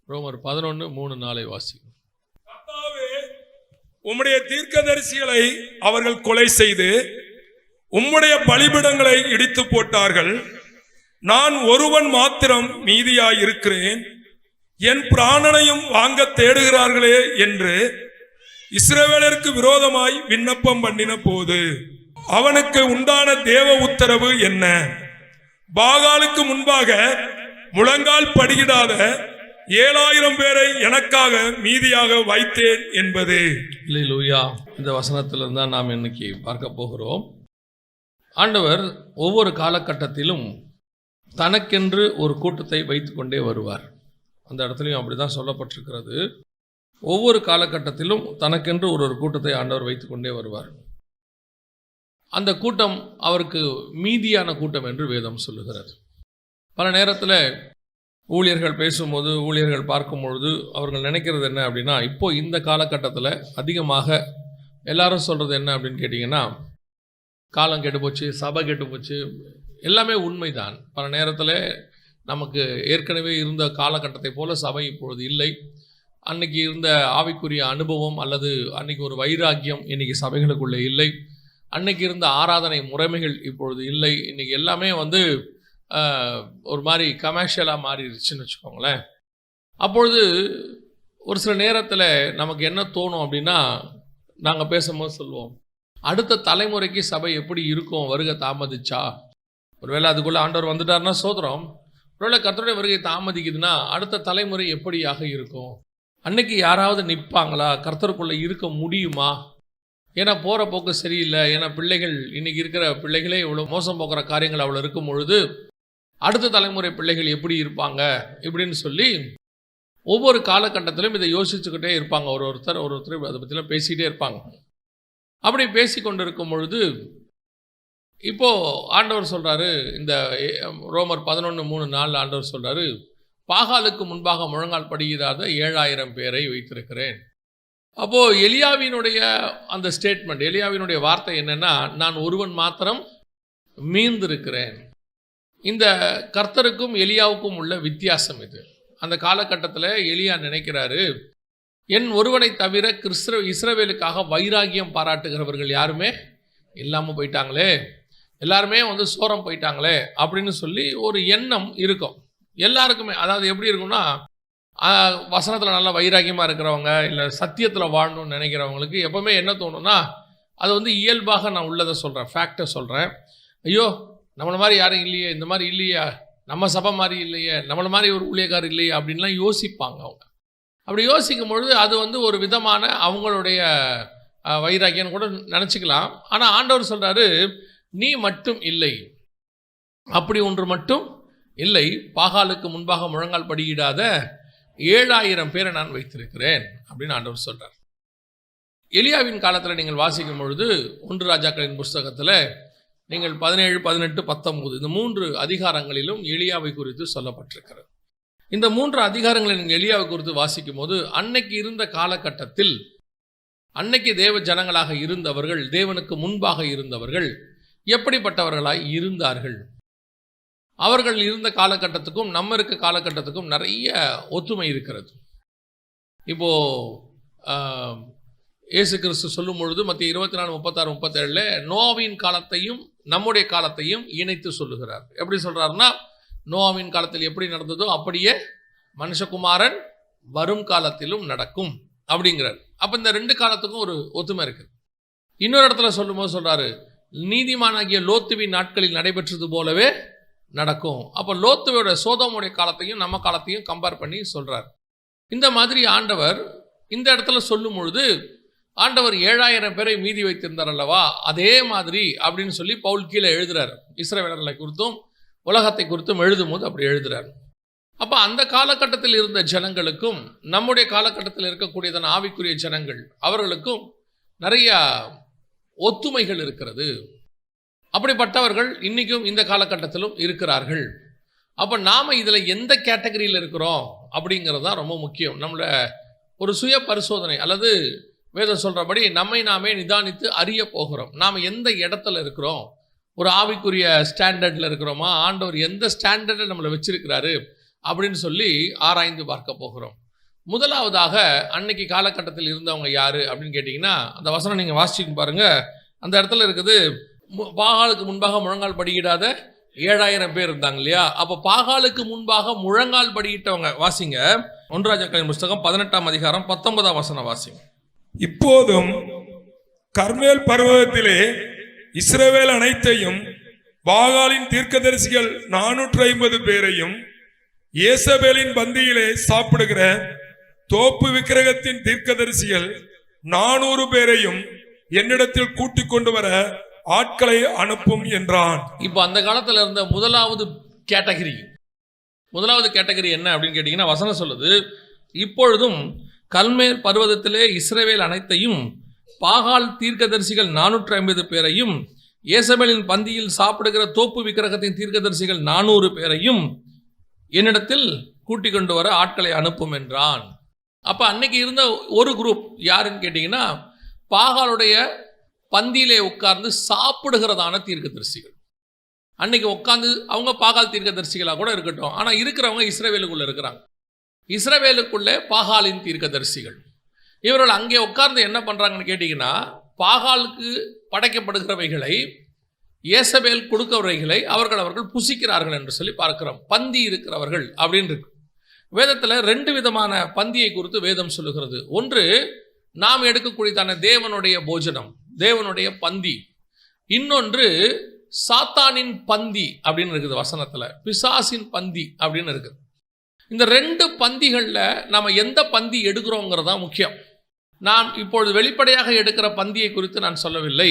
ரோமர் 11:3-4 வாசிக்கும். கர்த்தாவே, உம்முடைய தீர்க்கதரிசிகளை அவர்கள் கொலை செய்து உம்முடைய பலிபீடங்களை இடித்து போட்டார்கள். நான் ஒருவன் மாத்திரம் மீதியாயிருக்கிறேன், என் பிராணனையும் வாங்க தேடுகிறார்களே என்று இஸ்ரவேலருக்கு விரோதமாய் விண்ணப்பம் பண்ணின போது அவனுக்கு உண்டான தேவ உத்தரவு என்ன? பாகாலுக்கு முன்பாக முழங்கால் படியிடாத 7000 பேரை எனக்காக மீதியாக வைத்தேன் என்பது. அல்லேலூயா. இந்த வசனத்திலிருந்து தான் நாம் இன்னைக்கு பார்க்க போகிறோம். ஆண்டவர் ஒவ்வொரு காலகட்டத்திலும் தனக்கென்று ஒரு கூட்டத்தை வைத்து கொண்டே வருவார். அந்த இடத்துலையும் அப்படி தான் சொல்லப்பட்டிருக்கிறது. ஒவ்வொரு காலகட்டத்திலும் தனக்கென்று ஒரு கூட்டத்தை ஆண்டவர் வைத்து கொண்டே வருவார். அந்த கூட்டம் அவருக்கு மீதியான கூட்டம் என்று வேதம் சொல்லுகிறது. பல நேரத்தில் ஊழியர்கள் பேசும்போது, ஊழியர்கள் பார்க்கும்பொழுது அவர்கள் நினைக்கிறது என்ன அப்படின்னா, இப்போ இந்த காலகட்டத்தில் அதிகமாக எல்லாரும் சொல்கிறது என்ன அப்படின்னு கேட்டிங்கன்னா, காலம் கெட்டு போச்சு, சபை கெட்டு போச்சு. எல்லாமே உண்மைதான். பல நேரத்தில் நமக்கு ஏற்கனவே இருந்த காலகட்டத்தை போல சபை இப்பொழுது இல்லை. அன்னைக்கு இருந்த ஆவிக்குரிய அனுபவம் அல்லது அன்னைக்கு ஒரு வைராக்கியம் இன்னைக்கு சபைகளுக்குள்ளே இல்லை. அன்னைக்கு இருந்த ஆராதனை முறைமைகள் இப்பொழுது இல்லை. இன்றைக்கி எல்லாமே ஒரு மாதிரி கமர்ஷியலாக மாறிடுச்சுன்னு வச்சுக்கோங்களேன். அப்பொழுது ஒரு சில நேரத்தில் நமக்கு என்ன தோணும் அப்படின்னா, நாங்கள் பேசும்போது சொல்லுவோம், அடுத்த தலைமுறைக்கு சபை எப்படி இருக்கும் வருகை தாமதிச்சா? ஒருவேளை அதுக்குள்ளே ஆண்டவர் வந்துட்டார்னா சோதரம். ஒருவேளை கர்த்தருடைய வருகை தாமதிக்குதுன்னா அடுத்த தலைமுறை எப்படியாக இருக்கும்? அன்னைக்கு யாராவது நிற்பாங்களா? கர்த்தருக்குள்ளே இருக்க முடியுமா? ஏன்னா போகிற போக்கு சரியில்லை. ஏன்னா பிள்ளைகள், இன்றைக்கி இருக்கிற பிள்ளைகளே இவ்வளோ மோசம் போக்குற காரியங்கள் அவ்வளோ இருக்கும் பொழுது அடுத்த தலைமுறை பிள்ளைகள் எப்படி இருப்பாங்க இப்படின்னு சொல்லி ஒவ்வொரு காலகட்டத்திலும் இதை யோசிச்சுக்கிட்டே இருப்பாங்க. ஒருத்தர் அதை பற்றிலாம் பேசிக்கிட்டே இருப்பாங்க. அப்படி பேசி கொண்டு இருக்கும் பொழுது இப்போது ஆண்டவர் சொல்கிறாரு, இந்த ரோமர் 11:3-4 ஆண்டவர் சொல்கிறாரு, பாகாலுக்கு முன்பாக முழங்கால் படியிடாத 7000 பேரை வைத்திருக்கிறேன். அப்போது எலியாவினுடைய அந்த ஸ்டேட்மெண்ட், எலியாவினுடைய வார்த்தை என்னென்னா, நான் ஒருவன் மாத்திரம் மீந்திருக்கிறேன். இந்த கர்த்தருக்கும் எலியாவுக்கும் உள்ள வித்தியாசம் இது. அந்த காலகட்டத்தில் எலியா நினைக்கிறாரு, என் ஒருவனை தவிர இஸ்ரவேலுக்காக வைராகியம் பாராட்டுகிறவர்கள் யாருமே இல்லாமல் போயிட்டாங்களே, எல்லாருமே சோரம் போயிட்டாங்களே அப்படின்னு சொல்லி ஒரு எண்ணம் இருக்கும் எல்லாருக்குமே. அதாவது எப்படி இருக்கும்னா, வசனத்தில் நல்லா வைராகியமாக இருக்கிறவங்க, இல்லை சத்தியத்தில் வாழணும்னு நினைக்கிறவங்களுக்கு எப்போவுமே என்ன தோணுன்னா, அது இயல்பாக நான் உள்ளதை சொல்கிறேன், ஃபேக்டை சொல்கிறேன். ஐயோ நம்மளை மாதிரி யாரும் இல்லையே, இந்த மாதிரி இல்லையா, நம்ம சபை மாதிரி இல்லையே, நம்மளை மாதிரி ஒரு ஊழியக்காரர் இல்லையே அப்படின்லாம் யோசிப்பாங்க அவங்க. அப்படி யோசிக்கும் பொழுது அது ஒரு விதமான அவங்களுடைய வைராகியம் கூட நினச்சிக்கலாம். ஆனால் ஆண்டவர் சொல்கிறாரு, நீ மட்டும் இல்லை, அப்படி ஒன்று மட்டும் இல்லை, பாகாலுக்கு முன்பாக முழங்கால் படியிடாத 7000 பேரை நான் வைத்திருக்கிறேன் அப்படின்னு ஆண்டவர் சொல்கிறார். எலியாவின் காலத்தில் நீங்கள் வாசிக்கும் பொழுது 1 ராஜாக்களின் புஸ்தகத்தில் நீங்கள் 17, 18, 19 இந்த 3 அதிகாரங்களிலும் எலியாவை குறித்து சொல்லப்பட்டிருக்கிறது. இந்த 3 அதிகாரங்களை நீங்கள் எலியாவை குறித்து வாசிக்கும் போது, அன்னைக்கு இருந்த காலகட்டத்தில் அன்னைக்கு தேவ ஜனங்களாக இருந்தவர்கள், தேவனுக்கு முன்பாக இருந்தவர்கள் எப்படிப்பட்டவர்களாய் இருந்தார்கள்? அவர்கள் இருந்த காலகட்டத்துக்கும் நம்ம இருக்க காலகட்டத்துக்கும் நிறைய ஒத்துமை இருக்கிறது. இப்போது இயேசு கிறிஸ்து சொல்லும் பொழுது மத்திய 24, 36, 37 நோவாவின் காலத்தையும் நம்முடைய காலத்தையும் இணைத்து சொல்லுகிறார். எப்படி சொல்கிறாருன்னா, நோவாவின் காலத்தில் எப்படி நடந்ததோ அப்படியே மனுஷகுமாரன் வரும் காலத்திலும் நடக்கும் அப்படிங்கிறார். அப்போ இந்த 2 காலத்துக்கும் ஒரு ஒத்துமை இருக்குது. இன்னொரு இடத்துல சொல்லும்போது சொல்கிறாரு, நீதிமானாகிய லோத்துவின் நாட்களில் நடைபெற்றது போலவே நடக்கும். அப்போ லோத்துவோட சோதோமுடைய காலத்தையும் நம்ம காலத்தையும் கம்பேர் பண்ணி சொல்கிறார். இந்த மாதிரி ஆண்டவர் இந்த இடத்துல சொல்லும் பொழுது, ஆண்டவர் 7000 பேரை மீதி வைத்திருந்தார் அல்லவா, அதே மாதிரி அப்படின்னு சொல்லி பவுல் கீழே எழுதுறார். இஸ்ரவேலர்களை குறித்தும் உலகத்தை குறித்தும் எழுதும் போது அப்படி எழுதுறார். அப்போ அந்த காலகட்டத்தில் இருந்த ஜனங்களுக்கும் நம்முடைய காலகட்டத்தில் இருக்கக்கூடியதான ஆவிக்குரிய ஜனங்கள் அவர்களுக்கும் நிறைய ஒத்துமைகள் இருக்கிறது. அப்படிப்பட்டவர்கள் இன்றைக்கும் இந்த காலகட்டத்திலும் இருக்கிறார்கள். அப்போ நாம் இதில் எந்த கேட்டகரியில் இருக்கிறோம் அப்படிங்கிறது தான் ரொம்ப முக்கியம். நம்மளோட ஒரு சுய பரிசோதனை அல்லது வேதம் சொல்கிறபடி நம்மை நாமே நிதானித்து அறிய போகிறோம். நாம் எந்த இடத்துல இருக்கிறோம்? ஒரு ஆவிக்குரிய ஸ்டாண்டர்டில் இருக்கிறோமா? ஆண்டவர் எந்த ஸ்டாண்டர்டில் நம்மளை வச்சிருக்கிறாரு அப்படின்னு சொல்லி ஆராய்ந்து பார்க்க போகிறோம். முதலாவதாக அன்னைக்கு காலகட்டத்தில் இருந்தவங்க யாரு அப்படின்னு கேட்டிங்கன்னா, அந்த வசனம் நீங்கள் வாசிச்சு பாருங்க. அந்த இடத்துல இருக்குது, பாகாலுக்கு முன்பாக முழங்கால் படியிடாத 7000 பேர் இருந்தாங்க இல்லையா? அப்போ பாகாலுக்கு முன்பாக முழங்கால் படியிட்டவங்க வாசிங்க. 1 ராஜாக்களின் புஸ்தகம் 18ஆம் அதிகாரம் 19ஆம் வசனம் வாசிங்க. இப்போதும் கர்மேல் பர்வதத்திலே இஸ்ரவேல் அனைத்தையும் பாகாலின் தீர்க்கதரிசிகள் 450 பேரையும் ஏசபேலின் பந்தியிலே சாப்பிடுகிற தோப்பு விக்கிரகத்தின் தீர்க்கதரிசிகள் 400 பேரையும் என்னிடத்தில் கூட்டிக் கொண்டு வர ஆட்களை அனுப்பும் என்றான். இப்போ அந்த காலத்துல இருந்த முதலாவது கேட்டகரி என்ன அப்படின்னு கேட்டீங்கன்னா, வசனம் சொல்லுது, இப்பொழுதும் கல்மேல் பர்வதத்திலே இஸ்ரவேல் அனைத்தையும் பாகால் தீர்க்கதரிசிகள் 450 பேரையும் ஏசபேலின் பந்தியில் சாப்பிடுகிற தோப்பு விக்கிரகத்தின் தீர்க்கதரிசிகள் 400 பேரையும் என்னிடத்தில் கூட்டிக் கொண்டு வர ஆட்களை அனுப்பும் என்றான். அப்ப அன்னைக்கு இருந்த ஒரு குரூப் யாருன்னு கேட்டீங்கன்னா, பாகாலுடைய பந்தியிலே உட்கார்ந்து சாப்பிடுகிறதான தீர்க்கதரிசிகள். அன்னைக்கு உட்கார்ந்து அவங்க பாகால் தீர்க்கதரிசிகளாக கூட இருக்கட்டும், ஆனால் இருக்கிறவங்க இஸ்ரவேலுக்குள்ள இருக்கிறாங்க. இஸ்ரவேலுக்குள்ளே பாகாலின் தீர்க்கதரிசிகள். இவர்கள் அங்கே உட்கார்ந்து என்ன பண்ணுறாங்கன்னு கேட்டிங்கன்னா, பாகாலுக்கு படைக்கப்படுகிறவைகளை ஏசபேல் கொடுக்கிறவைகளை அவர்கள் புசிக்கிறார்கள் என்று சொல்லி பார்க்கிறோம். பந்தி இருக்கிறவர்கள் அப்படின்னு இருக்கு. வேதத்தில் 2 விதமான பந்தியை குறித்து வேதம் சொல்லுகிறது. ஒன்று, நாம் எடுக்கக்கூடியதான தேவனுடைய போஜனம், தேவனுடைய பந்தி. இன்னொன்று சாத்தானின் பந்தி அப்படின்னு இருக்குது வசனத்தில், பிசாசின் பந்தி அப்படின்னு இருக்குது. இந்த 2 பந்திகளில் நாம் எந்த பந்தி எடுக்கிறோங்கிறது தான் முக்கியம். நாம் இப்பொழுது வெளிப்படையாக எடுக்கிற பந்தியை குறித்து நான் சொல்லவில்லை.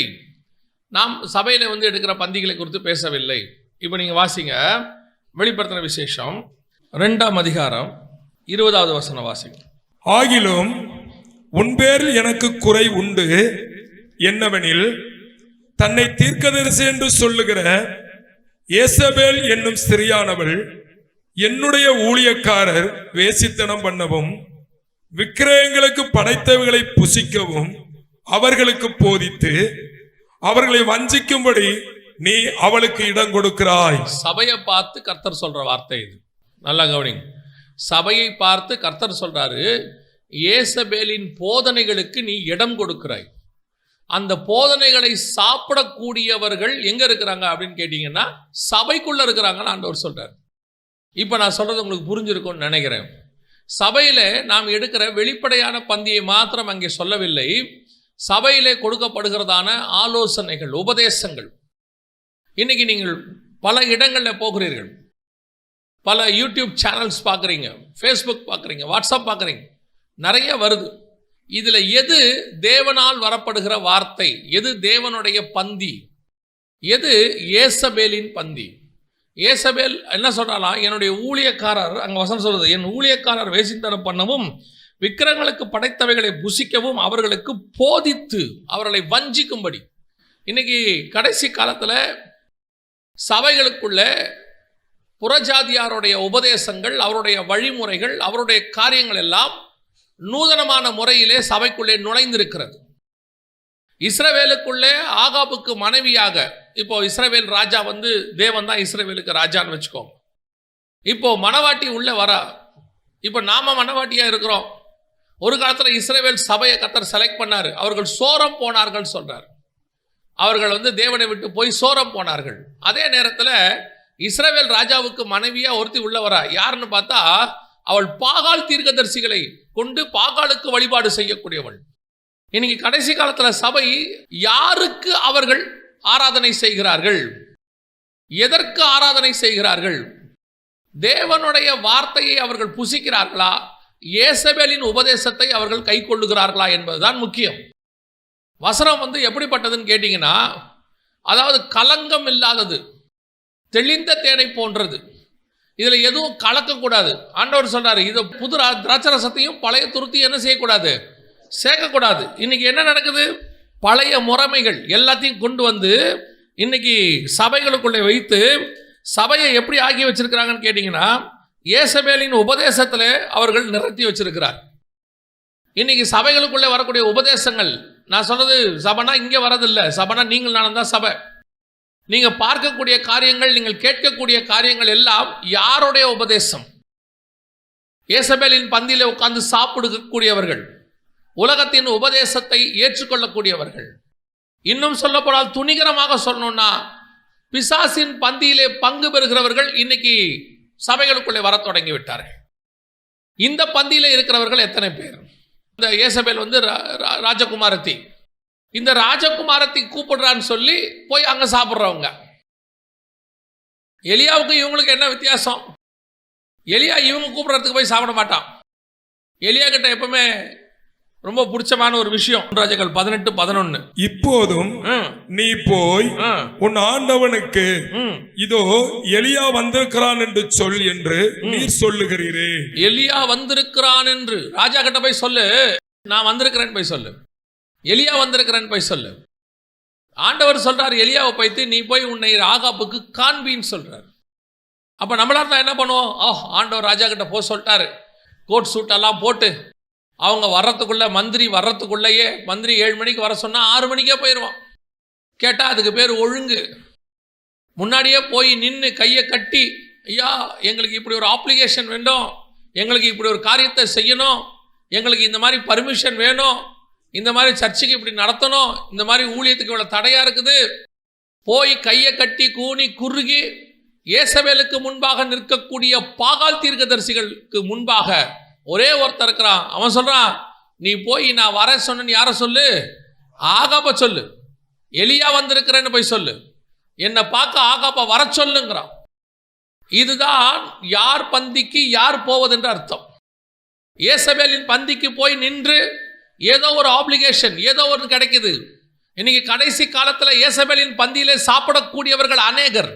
நாம் சபையில் எடுக்கிற பந்திகளை குறித்து பேசவில்லை. இப்போ நீங்கள் வாசிங்க, வெளிப்படுத்தின விசேஷம் 2ஆம் அதிகாரம் 20வது வசனம் வாசிங்க. ஆகிலும் உன்பேரில் எனக்கு குறை உண்டு, என்னவெனில் தன்னை தீர்க்கதரிசி என்று சொல்லுகிற ஏசபேல் என்னும் ஸ்திரியானவள் என்னுடைய ஊழியக்காரர் வேசித்தனம் பண்ணவும் விக்கிரகங்களுக்கு படைத்தவைகளை புசிக்கவும் அவர்களுக்கு போதித்து அவர்களை வஞ்சிக்கும்படி நீ அவளுக்கு இடம் கொடுக்கிறாய். சபையை பார்த்து கர்த்தர் சொல்ற வார்த்தை இது, நல்லா கவனிங்க. சபையை பார்த்து கர்த்தர் சொல்றாரு, ஏசபேலின் போதனைகளுக்கு நீ இடம் கொடுக்கிறாய். அந்த போதனைகளை சாப்பிடக்கூடியவர்கள் எங்க இருக்கிறாங்க அப்படின்னு கேட்டீங்கன்னா, சபைக்குள்ள இருக்கிறாங்கன்னு ஆண்டவர் சொல்றாரு. இப்போ நான் சொல்றது உங்களுக்கு புரிஞ்சிருக்கும்னு நினைக்கிறேன். சபையில நாம் எடுக்கிற வெளிப்படையான பந்தியை மாத்திரம் அங்கே சொல்லவில்லை. சபையிலே கொடுக்கப்படுகிறதான ஆலோசனைகள், உபதேசங்கள். இன்னைக்கு நீங்கள் பல இடங்களில் போகிறீர்கள், பல யூடியூப் சேனல்ஸ் பார்க்குறீங்க, ஃபேஸ்புக் பார்க்குறீங்க, வாட்ஸ்அப் பார்க்குறீங்க, நிறைய வருது. இதில் எது தேவனால் வரப்படுகிற வார்த்தை, எது தேவனுடைய பந்தி, எது ஏசபேலின் பந்தி? ஏசபேல் என்ன சொல்றாலாம், என்னுடைய ஊழியக்காரர், அங்கே வசனம் சொல்றது, என் ஊழியக்காரர் வேசித்தனம் பண்ணவும் விக்கிரகங்களுக்கு படைத்தவைகளை புசிக்கவும் அவர்களுக்கு போதித்து அவர்களை வஞ்சிக்கும்படி. இன்னைக்கு கடைசி காலத்தில் சபைகளுக்குள்ள புறஜாதியாருடைய உபதேசங்கள், அவருடைய வழிமுறைகள், அவருடைய காரியங்கள் எல்லாம் நூதனமான முறையிலே சபைக்குள்ளே நுழைந்திருக்கிறது. இஸ்ரவேலுக்குள்ளே ஆகாபுக்கு மனைவியாக, இப்போ இஸ்ரவேல் ராஜா தேவன் தான் இஸ்ரவேலுக்கு ராஜான்னு வச்சுக்கோங்க. இப்போ மணவாட்டி உள்ள வரா. இப்போ நாம மணவாட்டியா இருக்கிறோம். ஒரு காலத்தில் இஸ்ரவேல் சபையை கர்த்தர் செலக்ட் பண்ணாரு. அவர்கள் சோரம் போனார்கள் சொல்றார். அவர்கள் தேவனை விட்டு போய் சோரம் போனார்கள். அதே நேரத்தில் இஸ்ரவேல் ராஜாவுக்கு மனைவியா ஒருத்தி உள்ள வரா. யாருன்னு பார்த்தா, அவள் பாகால் தீர்க்கதரிசிகளை கொண்டு பாகாலுக்கு வழிபாடு செய்யக்கூடியவள். இன்னைக்கு கடைசி காலத்தில் சபை யாருக்கு அவர்கள் ஆராதனை செய்கிறார்கள், எதற்கு ஆராதனை செய்கிறார்கள்? தேவனுடைய வார்த்தையை அவர்கள் புசிக்கிறார்களா, ஏசபேலின் உபதேசத்தை அவர்கள் கை கொள்ளுகிறார்களா என்பதுதான் முக்கியம். வசனம் எப்படிப்பட்டதுன்னு கேட்டீங்கன்னா, அதாவது கலங்கம் இல்லாதது, தெளிந்த தேனை போன்றது. இதுல எதுவும் கலக்கக்கூடாது. ஆண்டவர் சொல்றாரு, இது புது திராட்சரசத்தையும் பழைய துருத்தியும் என்ன செய்யக்கூடாது, சேர்க்கக்கூடாது. இன்னைக்கு என்ன நடக்குது, பழைய முறைமைகள் எல்லாத்தையும் கொண்டு இன்னைக்கு சபைகளுக்குள்ளே வைத்து சபையை எப்படி ஆக்கி வச்சிருக்கிறாங்கன்னு கேட்டீங்கன்னா, ஏசபேலின் உபதேசத்தில் அவர்கள் நிறுத்தி வச்சிருக்கிறார். இன்னைக்கு சபைகளுக்குள்ளே வரக்கூடிய உபதேசங்கள், நான் சொல்றது சபைனா இங்கே வரதில்லை, சபைனா நீங்கள் நானும் தான் சபை. நீங்க பார்க்கக்கூடிய காரியங்கள், நீங்கள் கேட்கக்கூடிய காரியங்கள் எல்லாம் யாருடைய உபதேசம்? யேசபேலின் பந்தியிலே உட்கார்ந்து சாப்பிடக்கூடியவர்கள், உலகத்தின் உபதேசத்தை ஏற்றுக்கொள்ளக்கூடியவர்கள். இன்னும் சொல்லப்போனால் துணிகரமாக சொல்லணும்னா பிசாசின் பந்தியிலே பங்கு பெறுகிறவர்கள் இன்னைக்கு சபைகளுக்குள்ளே வர தொடங்கி விட்டார்கள். இந்த பந்தியில இருக்கிறவர்கள் எத்தனை பேர்? இந்த யேசபேல் ராஜகுமாரத்தி, இந்த ராஜகுமாரத்தி கூப்பிடுறான்னு சொல்லி போய் அங்க சாப்பிட்றவங்க. எலியாவுக்கு இவங்களுக்கு என்ன வித்தியாசம்? எலியா இவங்க கூப்பிடுறதுக்கு போய் சாப்பிட மாட்டான். எலியா கிட்ட எப்பவுமே ரொம்ப பிடிச்சமான ஒரு விஷயம் ராஜாக்கள் 18:11, இப்போதும் நீ போய் உன் ஆண்டவனுக்கு இதோ எலியா வந்திருக்கிறான் என்று சொல் என்று நீர் சொல்லுகிறீரே. எலியா வந்திருக்கிறான் என்று ராஜா கிட்ட போய் சொல்லு, நான் வந்திருக்கிறேன் போய் சொல்லு, எலியா வந்திருக்கிறேன் போய் சொல்லு. ஆண்டவர் சொல்றார் எலியாவை பைத்து நீ போய் உன்னை ஆகாப்புக்கு காண்பின்னு சொல்றாரு. அப்ப நம்மளால என்ன பண்ணுவோம்? ஆண்டவர் ராஜா கிட்ட போய் சொல்லிட்டாரு, கோட் சூட் எல்லாம் போட்டு அவங்க வர்றதுக்குள்ள, மந்திரி வர்றதுக்குள்ளேயே, மந்திரி 7 மணிக்கு வர சொன்னா 6 மணிக்கே போயிடுவான். கேட்டா அதுக்கு பேர் ஒழுங்கு. முன்னாடியே போய் நின்று கையை கட்டி, ஐயா எங்களுக்கு இப்படி ஒரு அப்ளிகேஷன் வேண்டும், எங்களுக்கு இப்படி ஒரு காரியத்தை செய்யணும், எங்களுக்கு இந்த மாதிரி பர்மிஷன் வேணும், இந்த மாதிரி சர்ச்சுக்கு இப்படி நடத்தணும், இந்த மாதிரி ஊழியத்துக்கு இவ்வளோ தடையாக இருக்குது, போய் கையை கட்டி கூனி குறுகி யேசபேலுக்கு முன்பாக நிற்கக்கூடிய பாகால் தீர்க்கதரிசிகளுக்கு முன்பாக ஒரே ஒருத்தர் இருக்கிறான். அவன் சொல்றான், நீ போய் நான் வர சொன்னு யாரை சொல்லு? ஆகாப்ப சொல்லு. எலியா வந்திருக்கிறேன்னு போய் சொல்லு, என்னை பார்க்க ஆகாப்ப வர சொல்லுங்கிறான். இதுதான் யார் பந்திக்கு யார் போவதென்று அர்த்தம். யேசபேலின் பந்திக்கு போய் நின்று ஏதோ ஒரு ஆப்ளிகேஷன், ஏதோ ஒன்று கிடைக்குது. இன்னைக்கு கடைசி காலத்தில் யேசபேலின் பந்தியிலே சாப்பிடக்கூடியவர்கள் அநேகர்.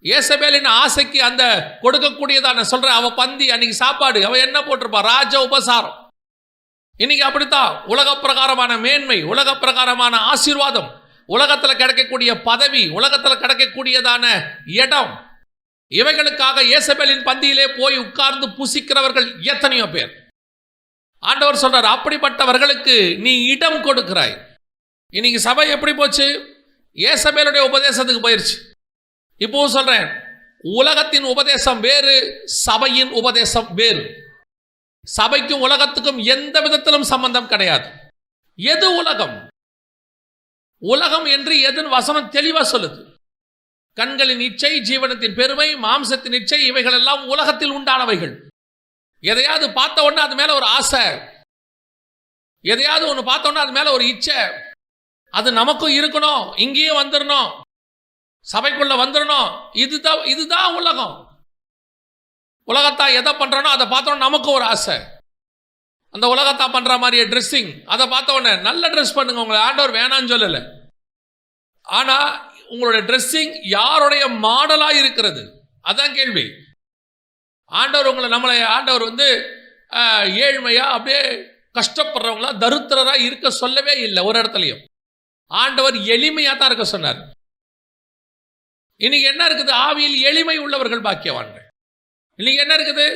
யேசபேலின் ஆசைக்கு அந்த கொடுக்கக்கூடியதான சொல்றேன், அவ பந்தி அன்னைக்கு சாப்பாடு, அவ என்ன போட்டிருப்பா? ராஜ உபசாரம். இன்னைக்கு அப்படித்தான் உலக பிரகாரமான மேன்மை, உலக பிரகாரமான ஆசீர்வாதம், உலகத்தில் கிடைக்கக்கூடிய பதவி, உலகத்தில் கிடைக்கக்கூடியதான இடம், இவைகளுக்காக யேசபேலின் பந்தியிலே போய் உட்கார்ந்து புசிக்கிறவர்கள் எத்தனையோ பேர். ஆண்டவர் சொல்றார், அப்படிப்பட்டவர்களுக்கு நீ இடம் கொடுக்கிறாய். இன்னைக்கு சபை எப்படி போச்சு? யேசபேலுடைய உபதேசத்துக்கு போயிருச்சு. இப்போ சொல்றேன், உலகத்தின் உபதேசம் வேறு, சபையின் உபதேசம் வேறு. சபைக்கும் உலகத்துக்கும் எந்த விதத்திலும் சம்பந்தம் கிடையாது. எது உலகம்? உலகம் என்று எதன் வசனம் தெளிவா சொல்லுது. கண்களின் இச்சை, ஜீவனத்தின் பெருமை, மாம்சத்தின் இச்சை, இவைகள் எல்லாம் உலகத்தில் உண்டானவைகள். எதையாவது பார்த்த உடனே அது மேல ஒரு ஆசை, எதையாவது ஒன்று பார்த்த உடனே அது மேல ஒரு இச்சை, அது நமக்கும் இருக்கணும், இங்கேயே வந்துடணும், சபைக்குள்ள வந்துடணும். இதுதான் உலகம். உலகத்தா எதை பண்றனோ அதை பார்த்தோன்னா நமக்கு ஒரு ஆசை. அந்த உலகத்தா பண்ற மாதிரியே ட்ரெஸ்ஸிங், அதை பார்த்த உடனே நல்ல ட்ரெஸ் பண்ணுங்க, உங்களை ஆண்டவர் வேணான்னு சொல்லலை. ஆனா உங்களுடைய ட்ரெஸ்ஸிங் யாருடைய மாடலா இருக்கிறது? அதான் கேள்வி. ஆண்டவர் ஏழ்மையா அப்படியே கஷ்டப்படுறவங்களா தரித்திரரா இருக்க சொல்லவே இல்லை ஒரு இடத்துலையும். ஆண்டவர் எளிமையா தான் இருக்க சொன்னார். இன்னைக்கு என்ன இருக்குது? ஆவியில் எளிமை உள்ளவர்கள் பாக்கியவான்கள். இன்னைக்கு என்ன இருக்குது?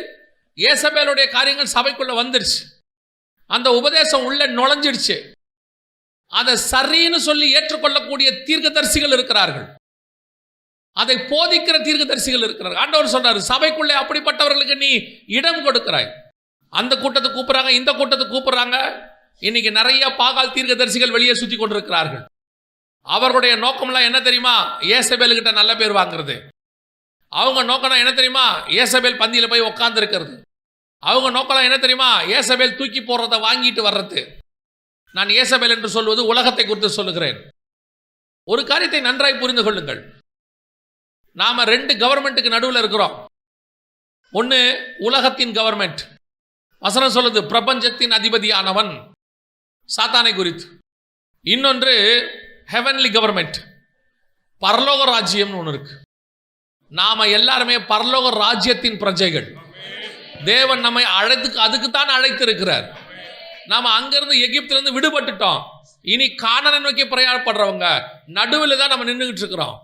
யேசபேலுடைய காரியங்கள் சபைக்குள்ள வந்துருச்சு, அந்த உபதேசம் உள்ள நுழைஞ்சிடுச்சு. அதை சரின்னு சொல்லி ஏற்றுக்கொள்ளக்கூடிய தீர்க்கதரிசிகள் இருக்கிறார்கள், அதை போதிக்கிற தீர்க்கதரிசிகள் இருக்கிறார்கள். ஆண்டவர் சொல்றாரு, சபைக்குள்ளே அப்படிப்பட்டவர்களுக்கு நீ இடம் கொடுக்கிறாய். அந்த கூட்டத்தை கூப்பிடுறாங்க, இந்த கூட்டத்தை கூப்பிடுறாங்க. இன்னைக்கு நிறைய பாகால் தீர்க்கதரிசிகள் வெளியே சுற்றி கொண்டிருக்கிறார்கள். அவர்களுடைய நோக்கம்லாம் என்ன தெரியுமா? யேசபேல் கிட்ட நல்ல பேர் வாங்குறது. அவங்க நோக்கம் என்ன தெரியுமா? யேசபேல் பந்தியில் போய் உட்கார்ந்து இருக்கிறது. அவங்க நோக்கம் என்ன தெரியுமா? யேசபேல் தூக்கி போடுறதை வாங்கிட்டு வர்றது. நான் யேசபேல் என்று சொல்வது உலகத்தை குறித்து சொல்லுகிறேன். ஒரு காரியத்தை நன்றாய் புரிந்து கொள்ளுங்கள். நாம 2 கவர்மெண்ட்டுக்கு நடுவில் இருக்கிறோம். ஒன்று உலகத்தின் கவர்மெண்ட், வசனம் சொல்லுது பிரபஞ்சத்தின் அதிபதியானவன், சாத்தானை குறித்து. இன்னொன்று ஹெவன்லி கவர்மெண்ட், பரலோக ராஜ்யம்னு ஒன்று இருக்கு. நாம எல்லாருமே பரலோக ராஜ்யத்தின் பிரஜைகள். தேவன் நம்மை அதுக்குத்தான் அழைத்திருக்கிறார். நாம அங்கிருந்து எகிப்திலிருந்து விடுபட்டுட்டோம். இனி கானானை நோக்கி பிரயாணப்படுறவங்க நடுவில் தான் நம்ம நின்றுகிட்டு இருக்கிறோம்.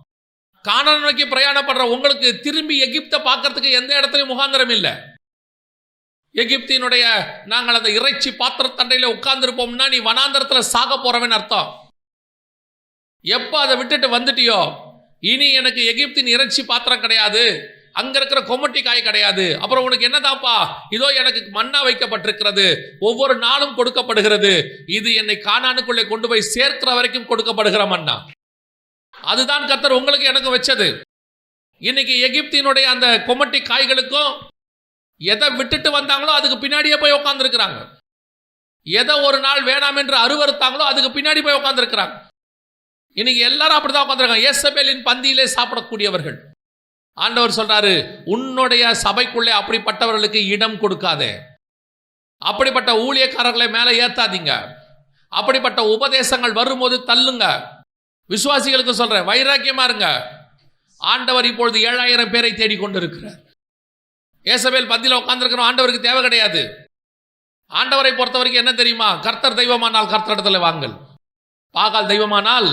கானானை நோக்கி பிரயாணப்படுற உங்களுக்கு திரும்பி எகிப்தை பார்க்கறதுக்கு எந்த இடத்துலையும் முகாந்திரம் இல்லை. எகிப்தினுடைய நாங்கள் அந்த இறைச்சி பாத்திரத்தண்டையில உட்கார்ந்துருப்போம்னா நீ வனாந்தரத்தில் சாக போறவன் அர்த்தம். எப்போ அதை விட்டுட்டு வந்துட்டியோ, இனி எனக்கு எகிப்தின் இறைச்சி பாத்திரம் கிடையாது, அங்க இருக்கிற கொமட்டி காய் கிடையாது. அப்புறம் உனக்கு என்னதாப்பா, இதோ எனக்கு மன்னா வைக்கப்பட்டிருக்கிறது, ஒவ்வொரு நாளும் கொடுக்கப்படுகிறது, இது என்னை கானானுக்குள்ளே கொண்டு போய் சேர்க்கிற வரைக்கும் கொடுக்கப்படுகிற மன்னா. அதுதான் கர்த்தர் உங்களுக்கு எனக்கு வச்சது. இன்னைக்கு எகிப்தினுடைய அந்த கொமட்டி காய்களுக்கும் எதை விட்டுட்டு வந்தாங்களோ அதுக்கு பின்னாடியே போய் உட்கார்ந்து இருக்கிறாங்க. எதை ஒரு நாள் வேணாம் என்று அருவருத்தாங்களோ அதுக்கு பின்னாடி போய் உட்கார்ந்து இருக்கிறாங்க. இன்னைக்கு எல்லாரும் அப்படிதான் உட்கார்ந்துருக்காங்க. யேசபேலின் பந்தியிலே சாப்பிடக்கூடியவர்கள். ஆண்டவர் சொல்றாரு, உன்னுடைய சபைக்குள்ளே அப்படிப்பட்டவர்களுக்கு இடம் கொடுக்காதே, அப்படிப்பட்ட ஊழியக்காரர்களை மேலே ஏத்தாதீங்க, அப்படிப்பட்ட உபதேசங்கள் வரும்போது தள்ளுங்க. விசுவாசிகளுக்கு சொல்றேன், வைராக்கியமா இருங்க. ஆண்டவர் இப்பொழுது 7000 பேரை தேடிக்கொண்டிருக்கிறார். யேசபேல் பந்தியில் உட்கார்ந்துருக்கிறோம், ஆண்டவருக்கு தேவை கிடையாது. ஆண்டவரை பொறுத்த வரைக்கும் என்ன தெரியுமா, கர்த்தர் தெய்வமானால் கர்த்தர் இடத்துல வாங்கள், பாகால் தெய்வமானால்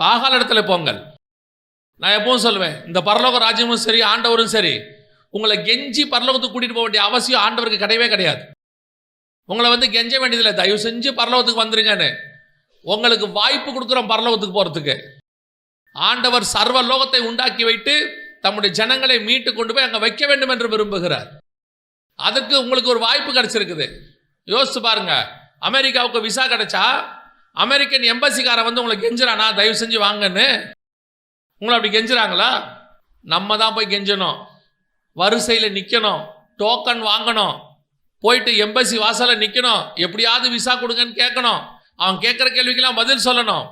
பாகால் இடத்துல போங்கள். நான் எப்பவும் சொல்லுவேன், இந்த பரலோக ராஜ்யமும் சரி ஆண்டவரும் சரி, உங்களை கெஞ்சி பரலோகத்துக்கு கூட்டிட்டு போக வேண்டிய அவசியம் ஆண்டவருக்கு கிடையவே கிடையாது. உங்களை கெஞ்ச வேண்டியதில்லை, தயவு செஞ்சு பரலோகத்துக்கு வந்துருங்கன்னு. உங்களுக்கு வாய்ப்பு கொடுக்குறோம் பரலோகத்துக்கு போறதுக்கு. ஆண்டவர் சர்வ லோகத்தை உண்டாக்கி வைத்து தம்முடைய ஜனங்களை மீட்டு கொண்டு போய் அங்க வைக்க வேண்டும் என்று விரும்புகிறார். அதற்கு உங்களுக்கு ஒரு வாய்ப்பு கிடைச்சிருக்குது. யோசிச்சு பாருங்க, அமெரிக்காவுக்கு விசா கிடைச்சா அமெரிக்கன் எம்பசிக்காரன் உங்களை கெஞ்சுறானா, தயவு செஞ்சு வாங்கன்னு? உங்களை அப்படி கெஞ்சுறாங்களா? நம்ம தான் போய் கெஞ்சணும், வரிசையில் நிற்கணும், டோக்கன் வாங்கணும், போயிட்டு எம்பசி வாசல நிற்கணும், எப்படியாவது விசா கொடுங்கன்னு கேட்கணும். அவன் கேட்குற கேள்விக்கெல்லாம் பதில் சொல்லணும்.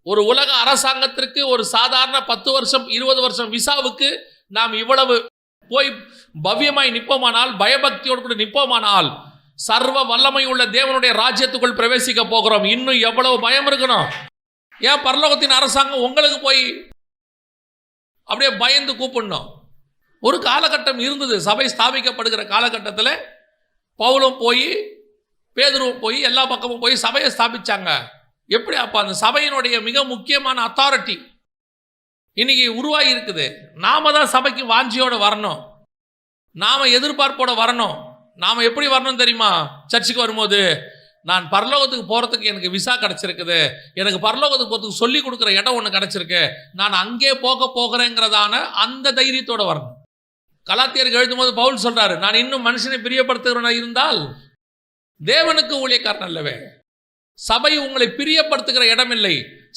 ஒரு உலக அரசாங்கத்திற்கு ஒரு சாதாரண 10 வருஷம் 20 வருஷம் விசாவுக்கு நாம் இவ்வளவு போய் பவ்யமாய் நிற்போமானால், பயபக்தியோடு கூட நிற்போமானால், சர்வ வல்லமை உள்ள தேவனுடைய ராஜ்யத்துக்குள் பிரவேசிக்க போகிறோம். இன்னும் எவ்வளவு பயம் இருக்கணும்? ஏன் பரலோகத்தின் அரசாங்கம் உங்களுக்கு போய் அப்படியே பயந்து கூப்பிடணும்? ஒரு காலகட்டம் இருந்தது, சபை ஸ்தாபிக்கப்படுகிற காலகட்டத்தில் பவுலும் போய் பேதுருவும் போய் எல்லா பக்கமும் போய் சபையை ஸ்தாபிச்சாங்க. எப்படி அப்போ அந்த சபையினுடைய மிக முக்கியமான அத்தாரிட்டி இன்னைக்கு உருவாகி இருக்குது. நாம தான் சபைக்கு வாஞ்சியோட வரணும், நாம எதிர்பார்ப்போட வரணும். நாம எப்படி வரணும் தெரியுமா? சர்ச்சுக்கு வரும்போது, நான் பரலோகத்துக்கு போகிறதுக்கு எனக்கு விசா கிடச்சிருக்குது, எனக்கு பரலோகத்துக்கு போகிறதுக்கு சொல்லி கொடுக்குற இடம் ஒன்று கிடச்சிருக்கு, நான் அங்கே போகிறேங்கிறதான அந்த தைரியத்தோடு வரணும். கலாத்தியருக்கு எழுதும் போது பவுல் சொல்றாரு, நான் இன்னும் மனுஷனை பிரியப்படுத்துகிறவனா இருந்தால் தேவனுக்கு ஊழியக்காரன் அல்லவே. சபை உங்களை பிரியப்படுத்துகிற இடம் இல்லை,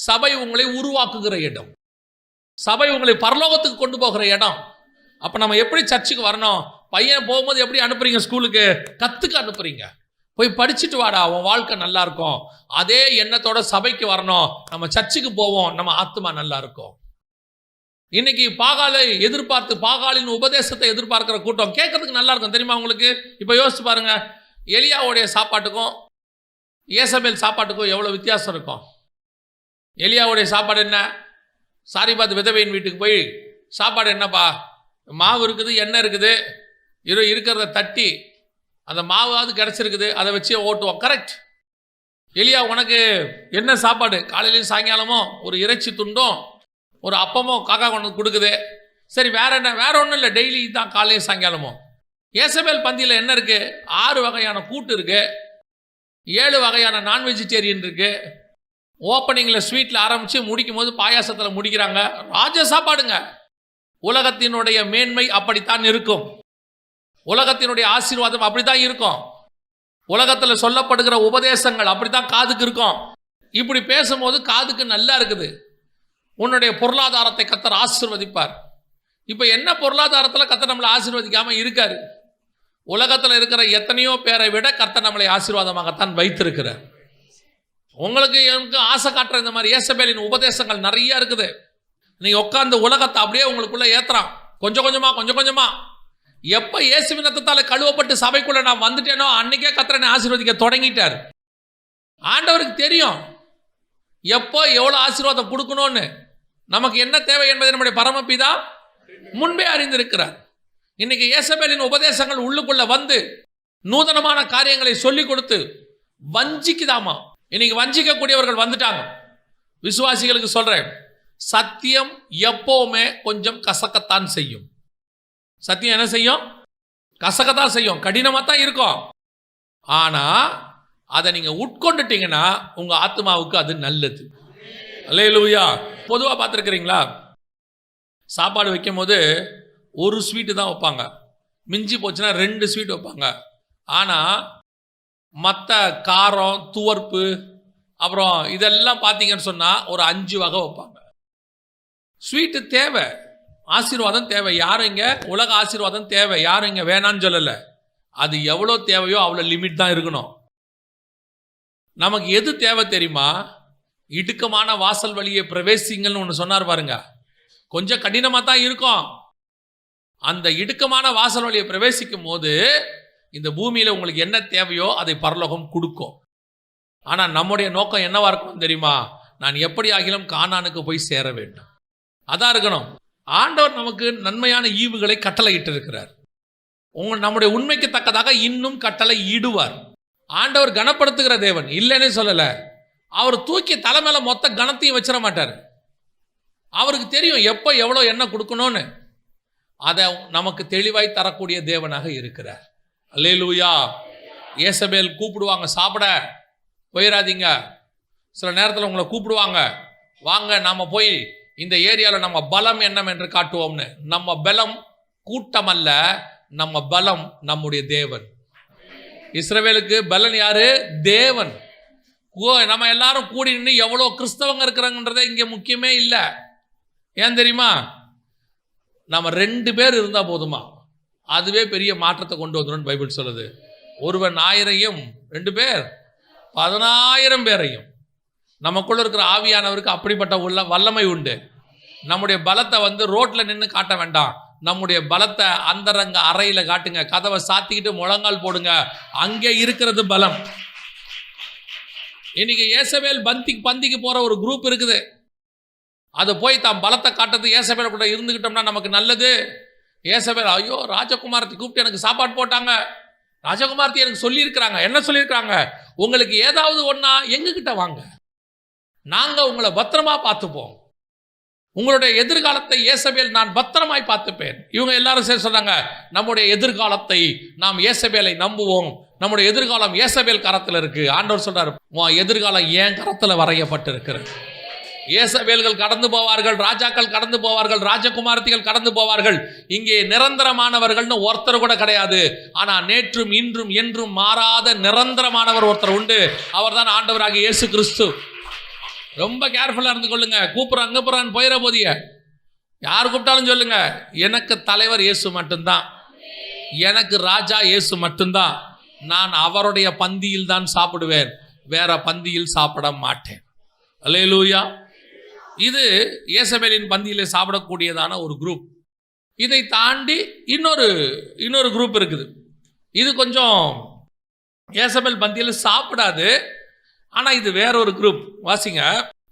சபை உங்களை உருவாக்குகிற இடம், சபை உங்களை பரலோகத்துக்கு கொண்டு போகிற இடம். அப்போ நம்ம எப்படி சர்ச்சுக்கு வரணும்? பையன் போகும்போது எப்படி அனுப்புறீங்க? ஸ்கூலுக்கு கற்றுக்க அனுப்புறீங்க, போய் படிச்சுட்டு வாடா, உன் வாழ்க்கை நல்லா இருக்கும். அதே எண்ணத்தோட சபைக்கு வரணும். நம்ம சர்ச்சுக்கு போவோம், நம்ம ஆத்மா நல்லா இருக்கும். இன்னைக்கு பாகாலை எதிர்பார்த்து, பாகாலின் உபதேசத்தை எதிர்பார்க்கிற கூட்டம் கேட்கறதுக்கு நல்லா இருக்கும் தெரியுமா உங்களுக்கு? இப்போ யோசிச்சு பாருங்க, எலியாவுடைய சாப்பாட்டுக்கும் யேசபேல் சாப்பாட்டுக்கும் எவ்வளோ வித்தியாசம் இருக்கும். எலியாவுடைய சாப்பாடு என்ன? சாரிபாத் விதவையின் வீட்டுக்கு போய் சாப்பாடு என்னப்பா, மாவு இருக்குது, எண்ணெய் இருக்குது, இருக்கிறத தட்டி அந்த மாவாவது கிடச்சிருக்குது, அதை வச்சு ஓட்டுவோம். கரெக்ட். எலியா, உனக்கு என்ன சாப்பாடு? காலையிலையும் சாயங்காலமும் ஒரு இறைச்சி துண்டும் ஒரு அப்பமோ காக்கா கொண்டு கொடுக்குது. சரி, வேற என்ன? வேற ஒன்றும் இல்லை, டெய்லி தான் காலையும் சாயங்காலமும். யேசபேல் பந்தியில் என்ன இருக்கு? 6 வகையான கூட்டு இருக்கு, 7 வகையான நான் வெஜிடேரியன் இருக்கு. ஓப்பனிங்கில் ஸ்வீட்டில் ஆரம்பித்து முடிக்கும் போது பாயாசத்தில் முடிக்கிறாங்க. ராஜ சாப்பாடுங்க. உலகத்தினுடைய மேன்மை அப்படித்தான் இருக்கும், உலகத்தினுடைய ஆசீர்வாதம் அப்படித்தான் இருக்கும், உலகத்தில் சொல்லப்படுகிற உபதேசங்கள் அப்படித்தான் காதுக்கு இருக்கும். இப்படி பேசும்போது காதுக்கு நல்லா இருக்குது. உன்னுடைய பொருளாதாரத்தை கர்த்தர் ஆசீர்வதிப்பார். இப்போ என்ன பொருளாதாரத்தில் கர்த்தர் நம்மளை ஆசீர்வதிக்காமல் இருக்காரு? உலகத்தில் இருக்கிற எத்தனையோ பேரை விட கர்த்தர் நம்மளை ஆசீர்வாதமாகத்தான் வைத்திருக்கிறார். உங்களுக்கு எனக்கு ஆசை காட்டுற இந்த மாதிரி யேசபேலின் உபதேசங்கள் நிறைய இருக்குது. நீங்கள் உட்காந்து உலகத்தை அப்படியே உங்களுக்குள்ளே ஏற்றுறான், கொஞ்சம் கொஞ்சமாக. எப்போ இயேசுவின் ரத்தத்தால் கழுவப்பட்டு சபைக்குள்ளே நான் வந்துட்டேனோ அன்னைக்கே கர்த்தர் என்னை ஆசீர்வதிக்க தொடங்கிட்டார். ஆண்டவருக்கு தெரியும் எப்போ எவ்வளோ ஆசீர்வாதம் கொடுக்கணும்னு, நமக்கு என்ன தேவை என்பதை நம்முடைய பரமபிதா முன்பே அறிந்திருக்கிறார். இன்னைக்கு யேசபேலின் உபதேசங்கள் உள்ளுக்குள்ள வந்து நூதனமான காரியங்களை சொல்லி கொடுத்து வஞ்சிக்குதாமா. இன்னைக்கு வஞ்சிக்கக்கூடியவர்கள் வந்துட்டாங்க. விசுவாசிகளுக்கு சொல்றேன், சத்தியம் எப்பவுமே கொஞ்சம் கசக்கத்தான் செய்யும். சத்தியம் என்ன செய்யும்? கசக்கத்தான் செய்யும், கடினமாக தான் இருக்கும். ஆனா அதை நீங்க உட்கொண்டுட்டீங்கன்னா உங்க ஆத்மாவுக்கு அது நல்லது. அல்லேலூயா. பொதுவாக பார்த்துருக்கிறீங்களா, சாப்பாடு வைக்கும் போது ஒரு ஸ்வீட்டு தான் வைப்பாங்க, மிஞ்சி போச்சுன்னா 2 ஸ்வீட் வைப்பாங்க. ஆனால் மற்ற காரம், துவர்ப்பு, அப்புறம் இதெல்லாம் பார்த்தீங்கன்னு சொன்னால் ஒரு 5 வகை வைப்பாங்க. ஸ்வீட்டு தேவை, ஆசீர்வாதம் தேவை. யாரும் இங்கே உலக ஆசீர்வாதம் தேவை, யாரும் இங்கே வேணான்னு சொல்லலை. அது எவ்வளோ தேவையோ அவ்வளோ லிமிட் தான் இருக்கணும். நமக்கு எது தேவை தெரியுமா? இடுக்கமான வாசல் வழியை பிரவேசிங்கள்னு ஒன்று சொன்னார் பாருங்க. கொஞ்சம் கடினமாக தான் இருக்கும். அந்த இடுக்கமான வாசல் வழியை பிரவேசிக்கும் போது இந்த பூமியில் உங்களுக்கு என்ன தேவையோ அதை பரலோகம் கொடுக்கும். ஆனால் நம்முடைய நோக்கம் என்னவா இருக்கணும் தெரியுமா? நான் எப்படி ஆகிலும் கானானுக்கு போய் சேர வேண்டும், அதான் இருக்கணும். ஆண்டவர் நமக்கு நன்மையான ஈவுகளை கட்டளையிட்டு இருக்கிறார். நம்முடைய உண்மைக்கு தக்கதாக இன்னும் கட்டளை இடுவார். ஆண்டவர் கனப்படுத்துகிற தேவன் இல்லைன்னே சொல்லல. அவர் தூக்கி தலை மேல மொத்த கனத்தையும் வச்சிட மாட்டார். அவருக்கு தெரியும் எப்போ எவ்வளோ என்ன கொடுக்கணும்னு. அதை நமக்கு தெளிவாய் தரக்கூடிய தேவனாக இருக்கிறார். அல்லேலூயா. ஏசபேல் கூப்பிடுவாங்க, சாப்பிட போயிடாதீங்க. சில நேரத்தில் உங்களை கூப்பிடுவாங்க, வாங்க நாம போய் இந்த ஏரியாவில் நம்ம பலம் என்னவென்று காட்டுவோம்னு. நம்ம பலம் கூட்டம் அல்ல, நம்ம பலம் நம்முடைய தேவன். இஸ்ரவேலுக்கு பலன் யாரு? தேவன். நம்ம எல்லாரும் கூடி நின்று எவ்வளோ கிறிஸ்தவங்க இருக்கிறாங்கன்றதே இங்கே முக்கியமே இல்லை. ஏன் தெரியுமா? நம்ம 2 பேர் இருந்தால் போதுமா, அதுவே பெரிய மாற்றத்தை கொண்டு வந்துடும் பைபிள் சொல்லுது. ஒருவன் 1000ஐயும் 2 பேர் 10,000 பேரையும். நமக்குள்ள இருக்கிற ஆவியானவருக்கு அப்படிப்பட்ட வல்லமை உண்டு. நம்முடைய பலத்தை ரோட்ல நின்று காட்ட வேண்டாம், நம்முடைய பலத்தை அந்தரங்க அறையில காட்டுங்க. கதவை சாத்திக்கிட்டு முழங்கால் போடுங்க, அங்கே இருக்கிறது பலம். இன்னைக்கு ஏசபேல் பந்திக்கு போற ஒரு குரூப் இருக்குது. அது போய் தான் பலத்தை காட்டுறது ஏசபேல் கூட இருந்துக்கிட்டோம்னா நமக்கு நல்லது. ஏசபேல் ஐயோ ராஜகுமாரத்தை கூப்பிட்டு எனக்கு சாப்பாடு போட்டாங்க, ராஜகுமாரத்தை எனக்கு சொல்லியிருக்கிறாங்க. என்ன சொல்லியிருக்கிறாங்க? உங்களுக்கு ஏதாவது ஒன்றா எங்ககிட்ட வாங்க, நாங்கள் உங்களை பத்திரமா பார்த்துப்போம். உங்களுடைய எதிர்காலத்தை ஏசபேல் நான் பத்திரமாய் பார்த்துப்பேன். இவங்க எல்லாரும் சேர்ந்து சொன்னாங்க, நம்முடைய எதிர்காலத்தை நாம் ஏசபேலை நம்புவோம், நம்முடைய எதிர்காலம் ஏசபேல் கரத்தில் இருக்கு. ஆண்டவர் சொல்றாரு, எதிர்காலம் ஏன் கரத்தில் வரையப்பட்டு இருக்கிறது. ஏசபேல்கள் கடந்து போவார்கள், ராஜாக்கள் கடந்து போவார்கள், ராஜகுமாரத்திகள் கடந்து போவார்கள். இங்கே நிரந்தரமானவர்கள்னு ஒருத்தர் கூட கிடையாது. ஆனா நேற்றும் இன்றும் என்றும் மாறாத நிரந்தரமானவர் ஒருத்தர் உண்டு. அவர் தான் ஆண்டவராகிய இயேசு கிறிஸ்து. ரொம்ப கேர்ஃபுல்லா இருந்து கொள்ளுங்க. கூப்பிட்றான் அங்கே போறான்னு போயிட போதிய யார் கூப்பிட்டாலும் சொல்லுங்க, எனக்கு தலைவர் இயேசு மட்டும்தான், எனக்கு ராஜா இயேசு மட்டும்தான். நான் அவருடைய பந்தியில் தான் சாப்பிடுவேன், வேற பந்தியில் சாப்பிட மாட்டேன். அல்லேலூயா. இது ஏசபேலின் பந்தியிலே சாப்பிடக்கூடியதான ஒரு குரூப். இதை தாண்டி இன்னொரு குரூப் இருக்குது. இது கொஞ்சம் ஏசபேல் பந்தியில் சாப்பிடாது, ஆனால் இது வேற ஒரு குரூப். வாசிங்க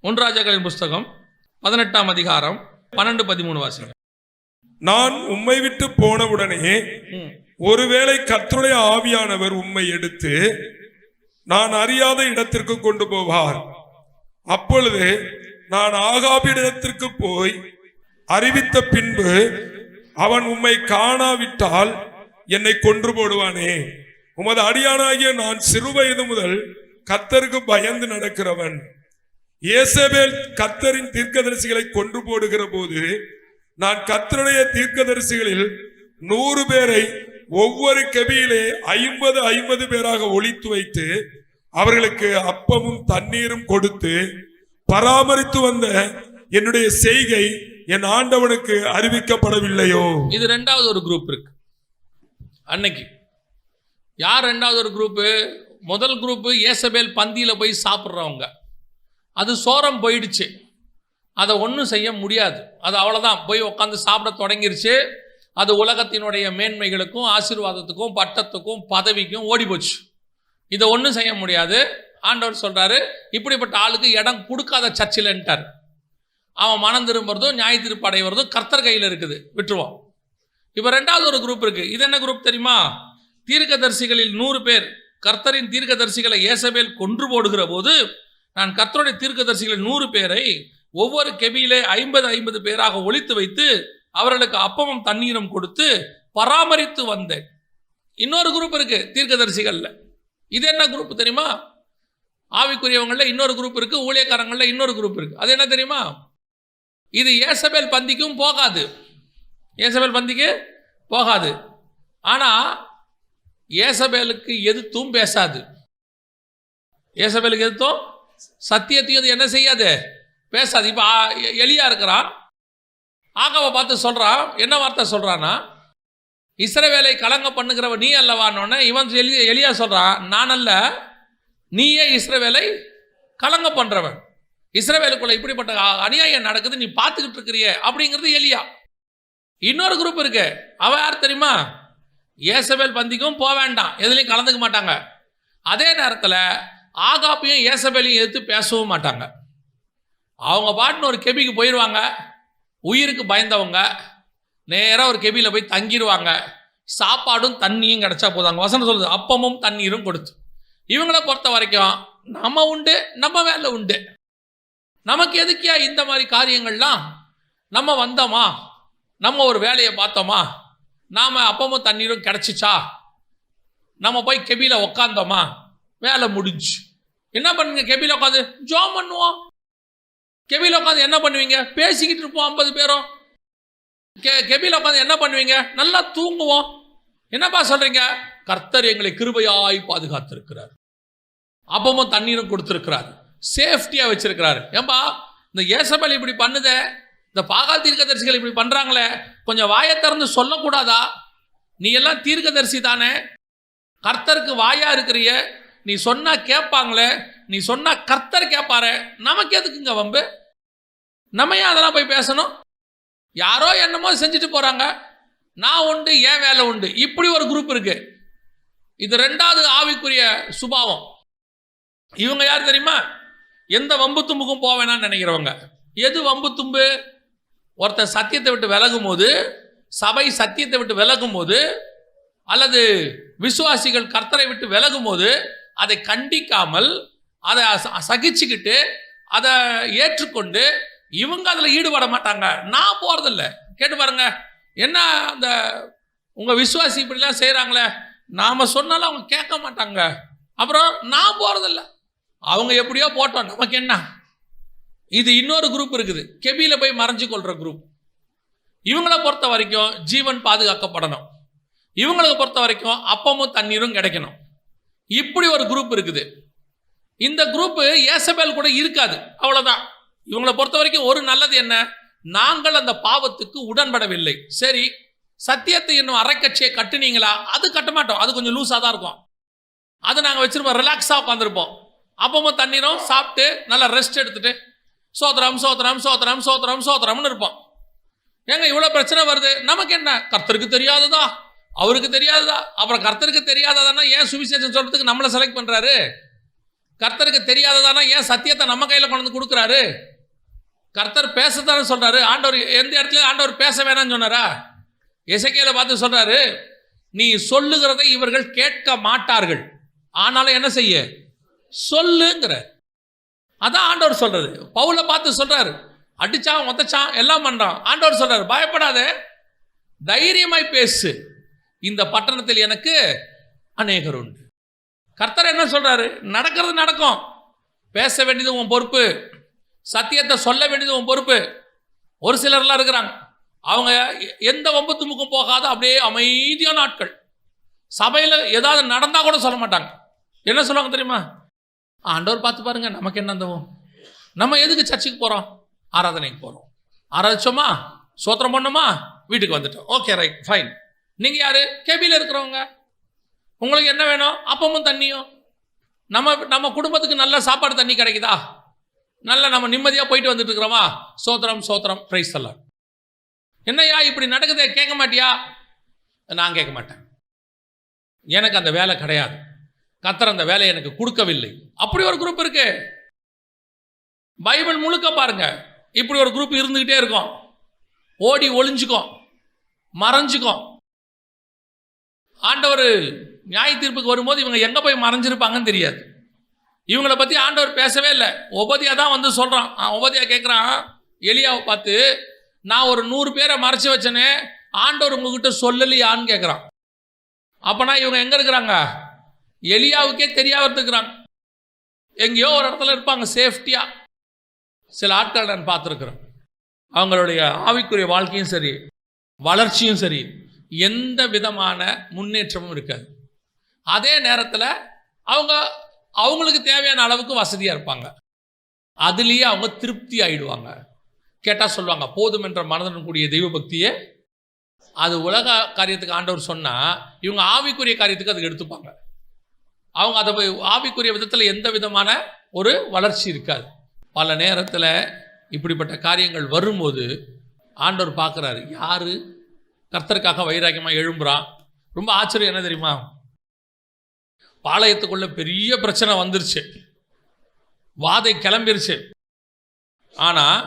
1 ராஜாக்களின் புஸ்தகம் 18ஆம் அதிகாரம் 12-13 வாசிங்க. நான் உம்மை விட்டு போனவுடனே ஒருவேளை கர்த்தருடைய ஆவியானவர் உம்மை எடுத்து நான் அறியாத இடத்திற்கு கொண்டு போவார். அப்பொழுது நான் ஆகாபிடத்திற்கு போய் அறிவித்த பின்பு அவன் உம்மை காணாவிட்டால் என்னை கொன்று போடுவானே. உமது அடியானாகிய நான் சிறுவயது முதல் கர்த்தருக்கு பயந்து நடக்கிறவன். ஏசபேல் கர்த்தரின் தீர்க்கதரிசிகளை கொன்று போடுகிற போது நான் கர்த்தருடைய தீர்க்கதரிசிகளில் 100 பேரை ஒவ்வொரு கெபியிலே 50 பேராக ஒளித்து வைத்து அவர்களுக்கு அப்பமும் தண்ணீரும் கொடுத்து பராமரித்து வந்த என்னுடைய செய்கை என் ஆண்டவனுக்கு அறிவிக்கப்படவில்லையோ. இது 2வது ஒரு குரூப் இருக்கு. அன்னைக்கு யார் 2வது ஒரு குரூப்? முதல் குரூப் ஏசபேல் பந்தியில போய் சாப்பிட்றவங்க. அது சோரம் போயிடுச்சு, அதை ஒன்றும் செய்ய முடியாது. அது அவ்வளோதான், போய் உட்காந்து சாப்பிட தொடங்கிருச்சு. அது உலகத்தினுடைய மேன்மைகளுக்கும் ஆசீர்வாதத்துக்கும் பட்டத்துக்கும் பதவிக்கும் ஓடி போச்சு. இதை ஒன்றும் செய்ய முடியாது. ஆண்டவர் சொல்றாரு, இப்படிப்பட்ட ஆளுக்கு இடம் கொடுக்காத சர்ச்சில்ன்ட்டார். அவன் மனம் திரும்புறதும் நியாய தீர்ப்பு அடைவதும் கர்த்தர் கையில் இருக்குது, விட்டுருவோம். இப்போ 2வது ஒரு குரூப் இருக்கு. இது என்ன குரூப் தெரியுமா? தீர்க்கதரிசிகளில் 100 பேர். கர்த்தரின் தீர்க்கதரிசிகளை ஏசபேல் கொன்று போடுகிற போது நான் கர்த்தருடைய தீர்க்கதரிசிகளில் 100 பேரை ஒவ்வொரு கெபியிலே 50 பேராக ஒளித்து வைத்து அவர்களுக்கு அப்பமும் தண்ணீரும் கொடுத்து பராமரித்து வந்தேன். இன்னொரு குரூப் இருக்கு தீர்க்கதரிசிகள்ல. இது என்ன குரூப் தெரியுமா? ஆவிக்குரியவங்கள இன்னொரு குரூப் இருக்கு, ஊழியக்காரங்கள இன்னொரு குரூப் இருக்கு. அது என்ன தெரியுமா? இது ஏசபேல் பந்திக்கும் போகாது. ஏசபேல் பந்திக்கு போகாது. ஆனால் ஏசபேலுக்கு எதிர்த்தும் பேசாது. ஏசபேலுக்கு எதிர்த்தும் சத்தியத்தையும் அது என்ன செய்யாது, பேசாது. இப்போ எலியா இருக்கிறான், ஆகாவை பார்த்து சொல்கிறான். என்ன வார்த்தை சொல்கிறான்னா, இஸ்ரவேலை கலங்க பண்ணுகிறவ நீ அல்லவான்னொன்னே இவன் எலியா சொல்கிறான், நான் அல்ல, நீயே இஸ்ரவேலை கலங்க பண்ணுறவன். இஸ்ரவேலுக்குள்ள இப்படிப்பட்ட அநியாயம் நடக்குது, நீ பார்த்துக்கிட்டு இருக்கிறிய அப்படிங்கிறது எலியா. இன்னொரு குரூப் இருக்கு, அவன் யார் தெரியுமா? ஏசபேல் பந்திக்கும் போக வேண்டாம், எதுலையும் கலந்துக்க மாட்டாங்க. அதே நேரத்தில் ஆகாப்பையும் ஏசபேலையும் எதிர்த்து பேசவும் மாட்டாங்க. அவங்க பாட்டுன்னு ஒரு கெபிக்கு போயிடுவாங்க. உயிருக்கு பயந்தவங்க நேராக ஒரு கெபியில் போய் தங்கிடுவாங்க. சாப்பாடும் தண்ணியும் கிடச்சா போதாங்க. வசனம் சொல்லுது, அப்பமும் தண்ணீரும் கொடுத்து. இவங்களை பொறுத்த வரைக்கும் நம்ம உண்டு, நம்ம வேலை உண்டு. நமக்கு எதுக்கியா இந்த மாதிரி காரியங்கள்லாம்? நம்ம வந்தோமா, நம்ம ஒரு வேலையை பார்த்தோமா, நாம் அப்பமும் தண்ணீரும் கிடச்சிச்சா, நம்ம போய் கெபியில் உக்காந்தோமா, வேலை முடிஞ்சு. என்ன பண்ணுங்க, கெபியில் உட்காந்து ஜோம் பண்ணுவோம். கெபியில் உட்காந்து என்ன பண்ணுவீங்க? பேசிக்கிட்டு இருப்போம் 50 பேரும். கெபியில் உட்காந்து என்ன பண்ணுவீங்க? நல்லா தூங்குவோம். என்னப்பா சொல்கிறீங்க? கர்த்தர் எங்களை கிருபையாய் பாதுகாத்திருக்கிறார், அப்பமும் தண்ணீரும் கொடுத்துருக்கிறார், சேஃப்டியாக வச்சிருக்கிறாரு. ஏன்பா இந்த ஏசபேல் இப்படி பண்ணுதே, இந்த பாகால் தீர்க்கதரிசிகள் இப்படி பண்ணுறாங்களே, கொஞ்சம் வாயை திறந்து சொல்லக்கூடாதா? நீ எல்லாம் தீர்க்கதரிசி தானே, கர்த்தருக்கு வாயா இருக்கிறிய, நீ சொன்னா கேட்பாங்களே, நீ சொன்னா கர்த்தர் கேட்பாரு, நமக்கு எதுக்குங்க வம்பு? நம்ம ஏன் அதெல்லாம் போய் பேசணும்? யாரோ என்னமோ செஞ்சுட்டு போறாங்க, நான் உண்டு, ஏன் வேலை உண்டு. இப்படி ஒரு குரூப் இருக்கு. இது 2வது ஆவிக்குரிய சுபாவம். இவங்க யார் தெரியுமா? எந்த வம்பு தும்புக்கும் போக வேணாம்னு நினைக்கிறவங்க. எது வம்பு தும்பு? ஒருத்தர் சத்தியத்தை விட்டு விலகும் போது, சபை சத்தியத்தை விட்டு விலகும் போது, அல்லது விசுவாசிகள் கர்த்தரை விட்டு விலகும் போது அதை கண்டிக்காமல் அதை சகிச்சுக்கிட்டு அதை ஏற்றுக்கொண்டு இவங்க அதில் ஈடுபட மாட்டாங்க. நான் போகிறதில்ல. கேட்டு பாருங்க, என்ன அந்த உங்கள் விசுவாசி இப்படிலாம் செய்கிறாங்களே, நாம் சொன்னாலும் அவங்க கேட்க மாட்டாங்க. அப்புறம் நான் போகிறதில்ல, அவங்க எப்படியோ போட்டோம், நமக்கு என்ன. இது இன்னொரு குரூப் இருக்குது, கெபியில் போய் மறைஞ்சு கொள்கிற குரூப். இவங்களை பொறுத்த வரைக்கும் ஜீவன் பாதுகாக்கப்படணும், இவங்களை பொறுத்த வரைக்கும் அப்பமும் தண்ணீரும் கிடைக்கணும். இப்படி ஒரு குரூப் இருக்குது. இந்த குரூப்பு ஏசபேல் கூட இருக்காது, அவ்வளோதான். இவங்களை பொறுத்த வரைக்கும் ஒரு நல்லது என்ன, நாங்கள் அந்த பாவத்துக்கு உடன்படவில்லை. சரி, சத்தியத்தை இன்னும் அரைக்கட்சியை கட்டுனீங்களா? அது கட்ட மாட்டோம், அது கொஞ்சம் லூஸாக தான் இருக்கும். அதை நாங்கள் வச்சிருப்போம், ரிலாக்ஸாக உட்காந்துருப்போம். அப்பமும் தண்ணீரும் சாப்பிட்டு நல்லா ரெஸ்ட் எடுத்துட்டு சோத்திரம் சோத்திரம் சோத்திரம் சோத்திரம் சோத்திரம்னு இருப்போம். ஏங்க இவ்வளோ பிரச்சனை வருது, நமக்கு என்ன? கர்த்தருக்கு தெரியாததா, அவருக்கு தெரியாததா? அப்புறம் கர்த்தருக்கு தெரியாததானா ஏன் சுவிசேஷம் சொல்றதுக்கு நம்மளை செலக்ட் பண்ணுறாரு? கர்த்தருக்கு தெரியாததானா ஏன் சத்தியத்தை நம்ம கையில் கொண்டு வந்து கொடுக்குறாரு? கர்த்தர் பேசத்தானே சொல்கிறாரு. ஆண்டவர் எந்த இடத்துல ஆண்டவர் பேச வேணாம்னு சொன்னாரா? எசேக்கியேலை பார்த்து சொல்கிறாரு, நீ சொல்லுகிறதை இவர்கள் கேட்க மாட்டார்கள், ஆனாலும் என்ன செய்ய சொல்லுங்கிற. அதான் ஆண்டவர் சொல்றாரு. பவுலை பார்த்து சொல்றாரு, அடிச்சான் ஒத்தச்சான் எல்லாம் பண்றான். ஆண்டவர் சொல்றாரு, பயப்படாத, தைரியமாய் பேசு, இந்த பட்டணத்தில் எனக்கு அநேகர் உண்டு. கர்த்தர் என்ன சொல்றாரு? நடக்கிறது நடக்கும். பேச வேண்டியது உன் பொறுப்பு, சத்தியத்தை சொல்ல வேண்டியது உன் பொறுப்பு. ஒரு சிலர்லாம் இருக்கிறாங்க, அவங்க எந்த வம்பத்துமுக்கும் போகாத அப்படியே அமைதியான ஆட்கள். சபையில் ஏதாவது நடந்தா கூட சொல்ல மாட்டாங்க. என்ன சொல்லுவாங்க தெரியுமா? ஆண்டவர் பார்த்து பாருங்க, நமக்கு என்ன தவும், நம்ம எதுக்கு சர்ச்சுக்கு போகிறோம்? ஆராதனைக்கு போகிறோம், ஆராதிச்சோமா, சோத்திரம் பண்ணோமா, வீட்டுக்கு வந்துட்டோம், ஓகே ரைட் ஃபைன். நீங்கள் யார்? கெபியில் இருக்கிறவங்க. உங்களுக்கு என்ன வேணும்? அப்பமும் தண்ணியும். நம்ம குடும்பத்துக்கு நல்ல சாப்பாடு தண்ணி கிடைக்குதா? நல்ல நம்ம நிம்மதியாக போயிட்டு வந்துட்டு இருக்கிறோமா? சோத்திரம் சோத்திரம், பிரைஸ் எல்லாம். என்னையா இப்படி நடக்குதே, கேட்க மாட்டியா? நான் கேட்க மாட்டேன், எனக்கு அந்த வேலை கிடையாது, கர்த்தர் அந்த வேலையை எனக்கு கொடுக்கவில்லை. அப்படி ஒரு குரூப் இருக்கு. பைபிள் முழுக்க பாருங்க, இப்படி ஒரு குரூப் இருந்துகிட்டே இருக்கும். ஓடி ஒளிஞ்சுக்கும், மறைஞ்சுக்கும். ஆண்டவர் நியாய தீர்ப்புக்கு வரும்போது இவங்க எங்க போய் மறைஞ்சிருப்பாங்கன்னு தெரியாது. இவங்களை பத்தி ஆண்டவர் பேசவே இல்லை. ஒபதியா தான் வந்து சொல்றான். ஒபதியா கேட்குறான் எலியாவை பார்த்து, நான் ஒரு 100 பேரை மறைச்சு வச்சேனே, ஆண்டவர் உங்ககிட்ட சொல்லலையான்னு கேட்குறான். அப்பனா இவங்க எங்க இருக்கிறாங்க? எலியாவுக்கே தெரியாம இருக்கிறாங்க, எங்கேயோ ஒரு இடத்துல இருப்பாங்க சேஃப்டியா. சில ஆட்கள் நான் பார்த்துருக்குறேன், அவங்களுடைய ஆவிக்குரிய வாழ்க்கையும் சரி, வளர்ச்சியும் சரி, எந்த விதமான முன்னேற்றமும் இருக்காது. அதே நேரத்தில் அவங்களுக்கு தேவையான அளவுக்கு வசதியாக இருப்பாங்க. அதுலேயே அவங்க திருப்தி ஆயிடுவாங்க. கேட்டால் சொல்லுவாங்க, போதும் என்ற மனதுடன் கூடிய தெய்வ பக்தியே அது உலக காரியத்துக்கு ஆண்டவர் சொன்னால், இவங்க ஆவிக்குரிய காரியத்துக்கு அதுக்கு எடுத்துப்பாங்க. அவங்க அதை ஆவிக்குரிய விதத்தில் எந்த விதமான ஒரு வளர்ச்சி இருக்காது. பல நேரத்தில் இப்படிப்பட்ட காரியங்கள் வரும்போது ஆண்டவர் பார்க்குறாரு, யார் கர்த்தருக்காக வைராக்கியமாக எழும்புறான். ரொம்ப ஆச்சரியம் என்ன தெரியுமா, பாளையத்துக்குள்ள பெரிய பிரச்சனை வந்துருச்சு, வாதை கிளம்பிருச்சு. ஆனால்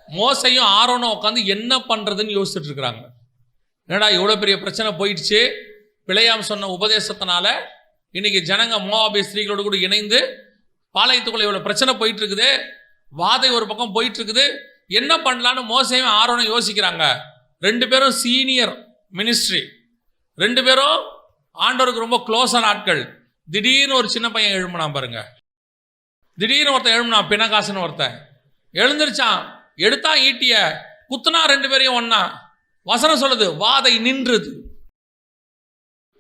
மோசையும் ஆரோனும் உட்காந்து என்ன பண்ணுறதுன்னு யோசிச்சுட்டு இருக்கிறாங்க. என்னடா இவ்வளோ பெரிய பிரச்சனை போயிடுச்சு, பிழையாம் சொன்ன உபதேசத்தினால இன்னைக்கு ஜனங்க மோவாபிய ஸ்திரீகளோடு கூட இணைந்து பாளையத்துக்குள்ள இவ்வளோ பிரச்சனை போயிட்டு இருக்குது, வாதை ஒரு பக்கம் போயிட்டு இருக்குது, என்ன பண்ணலான்னு மோசையும் ஆரோனும் யோசிக்கிறாங்க. 2 பேரும் சீனியர் மினிஸ்ட்ரி, 2 பேரும் ஆண்டவருக்கு ரொம்ப க்ளோஸான ஆட்கள். திடீர்னு ஒரு சின்ன பையன் எழும்புனான் பாருங்க. திடீர்னு ஒருத்தன் எழும்புனான், பிணகாசுன்னு ஒருத்தன் எழுந்திருச்சான், எடுத்தான் ஈட்டிய, குத்துனா 2 பேரையும் ஒன்னா. வசனம் சொல்லுது, வாதை நின்றுது.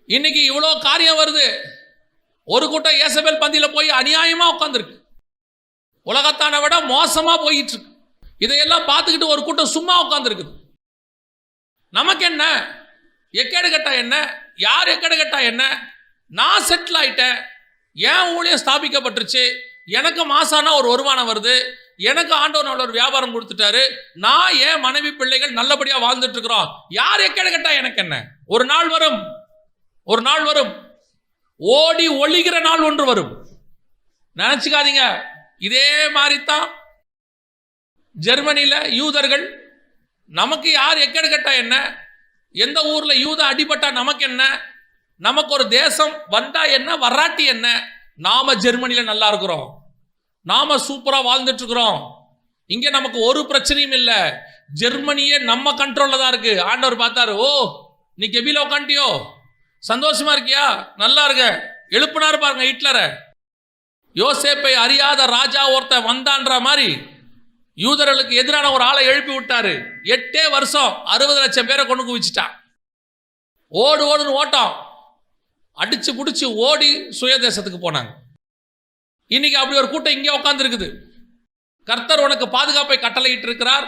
இன்னைக்கு இவ்வளோ காரியம் வருது. ஒரு கூட்டம் ஏசபேல் பந்தியில் போய் அநியாயமாக உட்காந்துருக்கு, உலகத்தான விட மோசமாக போயிட்டு இருக்கு. இதையெல்லாம் பார்த்துக்கிட்டு ஒரு கூட்டம் சும்மா உட்காந்துருக்குது. நமக்கு என்ன, எக்கேடு கட்டா என்ன, யார் எக்கேடு கட்டா என்ன, நான் செட்டில் ஆயிட்டேன், என் ஊழியம் ஸ்தாபிக்கப்பட்டுருச்சு, எனக்கு மாசானா ஒரு வருமானம் வருது, எனக்கு ஆண்டவர் நல்ல ஒரு வியாபாரம் கொடுத்துட்டாரு, நான் என் மனைவி பிள்ளைகள் நல்லபடியாக வாழ்ந்துட்டு இருக்கிறோம், யார் எக்கேடு கட்டா எனக்கு என்ன. ஒரு நாள் வரும், ஒரு நாள் வரும், ஓடி ஒளிகிற நாள் ஒன்று வரும். நினைச்சுக்காதீங்க. இதே மாதிரி தான் ஜெர்மனியில் யூதர்கள், நமக்கு யார் எக்கேடு கட்டா என்ன, எந்த ஊரில் யூத அடிபட்டா நமக்கு என்ன, நமக்கு ஒரு தேசம் வந்தா என்ன வராட்டி என்ன, நாம ஜெர்மனியில் நல்லா இருக்கிறோம், நாம சூப்பராக வாழ்ந்துட்டு இருக்கிறோம், இங்கே நமக்கு ஒரு பிரச்சனையும் இல்லை, ஜெர்மனியே நம்ம கண்ட்ரோலில் தான் இருக்கு. ஆண்டவர் பார்த்தாரு, ஓ நீ கெபில உட்காண்டியோ, சந்தோஷமா இருக்கியா, நல்லா இருக்க, எழுப்புனாரு பாருங்க ஹிட்லரை. யோசேப்பை அறியாத ராஜா ஒருத்தன் வந்தான்ற மாதிரி யூதர்களுக்கு எதிரான ஒரு ஆளை எழுப்பி விட்டாரு. 8 வருஷம் 60 லட்சம் பேரை கொண்டு குவிச்சிட்டான். ஓடுன்னு ஓட்டம், அடிச்சு பிடிச்சி ஓடி சுயதேசத்துக்கு போனாங்க. இன்னைக்கு அப்படி ஒரு கூட்டம் இங்கே உட்கார்ந்து இருக்குது. கர்த்தர் உனக்கு பாதுகாப்பை கட்டளையிட்டு இருக்கிறார்.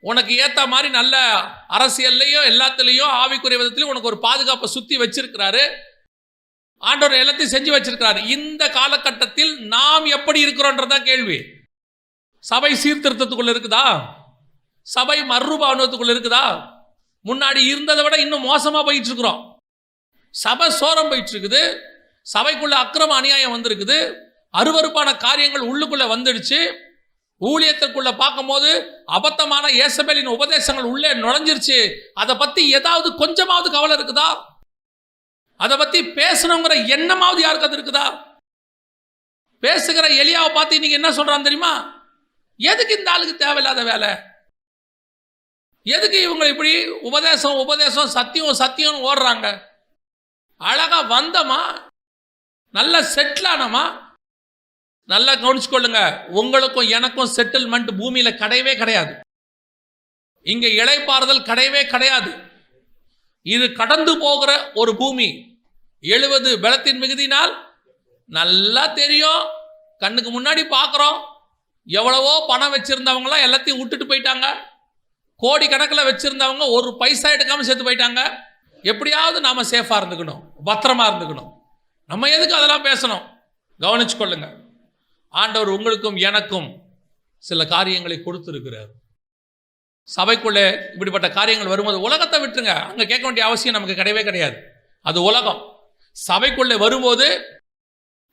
உனக்கு ஏற்ற மாதிரி நல்ல அரசியல்லையும் எல்லாத்துலேயும் ஆவிக்குரிய விதத்திலையும் உனக்கு ஒரு பாதுகாப்பை சுற்றி வச்சிருக்கிறாரு. ஆண்டவர் எல்லாத்தையும் செஞ்சு வச்சிருக்கிறாரு. இந்த காலகட்டத்தில் நாம் எப்படி இருக்கிறோன்றதான் கேள்வி. சபை சீர்திருத்தத்துக்குள்ள இருக்குதா, சபை மறுரூபாவனத்துக்குள்ள இருக்குதா, முன்னாடி இருந்ததை விட இன்னும் மோசமாக போயிட்டு இருக்கிறோம். சபை சோரம் போயிட்டு இருக்குது, சபைக்குள்ள அக்கிரம அநியாயம் வந்திருக்குது, அருவருப்பான காரியங்கள் உள்ளுக்குள்ள வந்துடுச்சு. ஊழியத்திற்குள்ள பார்க்கும்போது அபத்தமான ஏசபேலின் உபதேசங்கள் உள்ளே நுழைஞ்சிருச்சு. அதை பற்றி ஏதாவது கொஞ்சமாவது கவலை இருக்குதா, அதை பற்றி பேசணுங்கிற எண்ணமாவது யாருக்கு அது இருக்குதா? பேசுகிற எலியாவை பார்த்து இன்னைக்கு என்ன சொல்றான் தெரியுமா, எதுக்கு இந்த ஆளுக்கு தேவையில்லாத வேலை, எதுக்கு இவங்க இப்படி உபதேசம் சத்தியம் ஓடுறாங்க, அழகா வந்தமா நல்ல செட்டில் ஆனமா. நல்லா கவனிச்சுக்கொள்ளுங்க, உங்களுக்கும் எனக்கும் செட்டில்மெண்ட் பூமியில கிடையவே கிடையாது. இங்க இளைப்பாறுதல் கிடையவே கிடையாது. இது கடந்து போகிற ஒரு பூமி. 70 பலத்தின் மிகுதினால் நல்லா தெரியும், கண்ணுக்கு முன்னாடி பார்க்குறோம். எவ்வளவோ பணம் வச்சிருந்தவங்களாம் எல்லாத்தையும் விட்டுட்டு போயிட்டாங்க. கோடி கணக்கில் வச்சிருந்தவங்க ஒரு பைசா எடுக்காம சேர்த்து போயிட்டாங்க. எப்படியாவது நாம சேஃபாக இருந்துக்கணும், பத்திரமா இருந்துக்கணும். நம்ம எதுக்கு அதெல்லாம் பேசணும்? கவனிச்சு கொள்ளுங்க, ஆண்டவர் உங்களுக்கும் எனக்கும் சில காரியங்களை கொடுத்துருக்கிறார். சபைக்குள்ளே இப்படிப்பட்ட காரியங்கள் வரும்போது உலகத்தை விட்டுருங்க, அங்கே கேட்க வேண்டிய அவசியம் நமக்கு கிடையவே கிடையாது. அது உலகம். சபைக்குள்ளே வரும்போது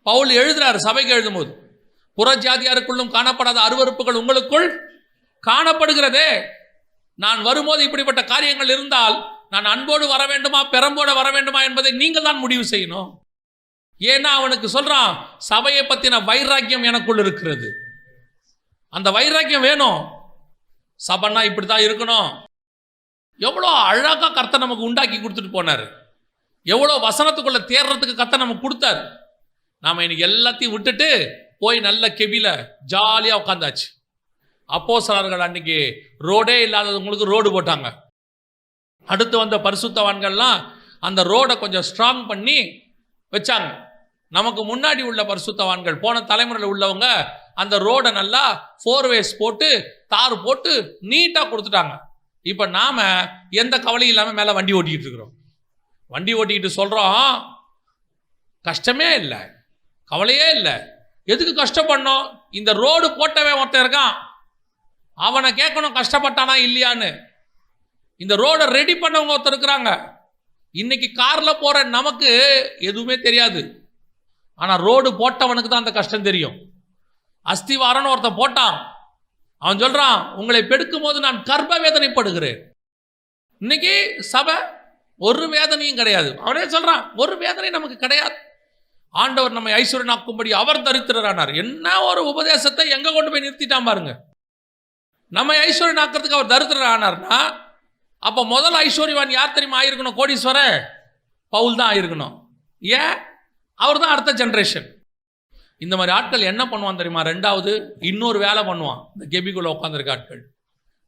பவுல் எழுதுறாரு, சபைக்கு எழுதும்போது, புறஜாதியாருக்குள்ளும் காணப்படாத அருவருப்புகள் உங்களுக்குள் காணப்படுகிறதே. நான் வரும்போது இப்படிப்பட்ட காரியங்கள் இருந்தால் நான் அன்போடு வர வேண்டுமா பெரம்போடு வர வேண்டுமா என்பதை நீங்கள் தான் முடிவு செய்யணும். ஏன்னா அவனுக்கு சொல்றான், சபையை பத்தின வைராக்கியம் எனக்குள் இருக்கிறது. அந்த வைராக்கியம் வேணும். சபைன்னா இப்படித்தான் இருக்கணும். எவ்வளோ அழகா கர்த்தர் நமக்கு உண்டாக்கி கொடுத்துட்டு போனார். எவ்வளோ வசனத்துக்குள்ள தேர்றதுக்கு கர்த்தர் நமக்கு கொடுத்தாரு. நாம இன்னைக்கு எல்லாத்தையும் விட்டுட்டு போய் நல்ல கெபில ஜாலியாக உட்காந்தாச்சு. அப்போஸ்தலர்கள் அன்னைக்கு ரோடே இல்லாதவங்களுக்கு ரோடு போட்டாங்க. அடுத்து வந்த பரிசுத்தவான்கள்லாம் அந்த ரோடை கொஞ்சம் ஸ்ட்ராங் பண்ணி வச்சாங்க. நமக்கு முன்னாடி உள்ள பரிசுத்தவான்கள் போன தலைமுறையில் உள்ளவங்க அந்த ரோடை நல்லா 4 ways போட்டு தார் போட்டு நீட்டாக கொடுத்துட்டாங்க. இப்போ நாம் எந்த கவலையும் இல்லாமல் மேலே வண்டி ஓட்டிக்கிட்டு இருக்கிறோம். வண்டி ஓட்டிக்கிட்டு சொல்கிறோம், கஷ்டமே இல்லை, கவலையே இல்லை. எதுக்கு கஷ்டப்படணும்? இந்த ரோடு போட்டவன் ஒருத்தன் இருக்கான், அவனை கேட்கணும் கஷ்டப்பட்டானா இல்லையான்னு. இந்த ரோடை ரெடி பண்ணவங்க ஒருத்தர் இருக்கிறாங்க. இன்னைக்கு காரில் போகிற நமக்கு எதுவுமே தெரியாது, ஆனால் ரோடு போட்டவனுக்கு தான் அந்த கஷ்டம் தெரியும். அஸ்திவாரன்னு ஒருத்தன் போட்டான், அவன் சொல்கிறான், உங்களை பெடுக்கும் போது நான் கர்ப்ப வேதனைப்படுகிறேன். இன்னைக்கு சபை ஒரு வேதனையும் கிடையாது. அவனே சொல்கிறான், ஒரு வேதனை நமக்கு கிடையாது. ஆண்டவர் நம்மை ஐஸ்வர்யனாக்கும்படி அவர் தரித்திரரானார். என்ன ஒரு உபதேசத்தை எங்கே கொண்டு போய் நிறுத்திட்டான் பாருங்க. நம்ம ஐஸ்வர்யனாக்கிறதுக்கு அவர் தரித்திரரானார்னா அப்போ முதல் ஐஸ்வர்யவான் யார் தெரியுமா ஆயிருக்கணும்? கோடீஸ்வரன் பவுல் தான் ஆயிருக்கணும். ஏன்? அவர் தான் அடுத்த ஜென்ரேஷன். இந்த மாதிரி ஆட்கள் என்ன பண்ணுவான் தெரியுமா? ரெண்டாவது இன்னொரு வேலை பண்ணுவான். இந்த கெபிக்குள்ளே உட்காந்துருக்க ஆட்கள்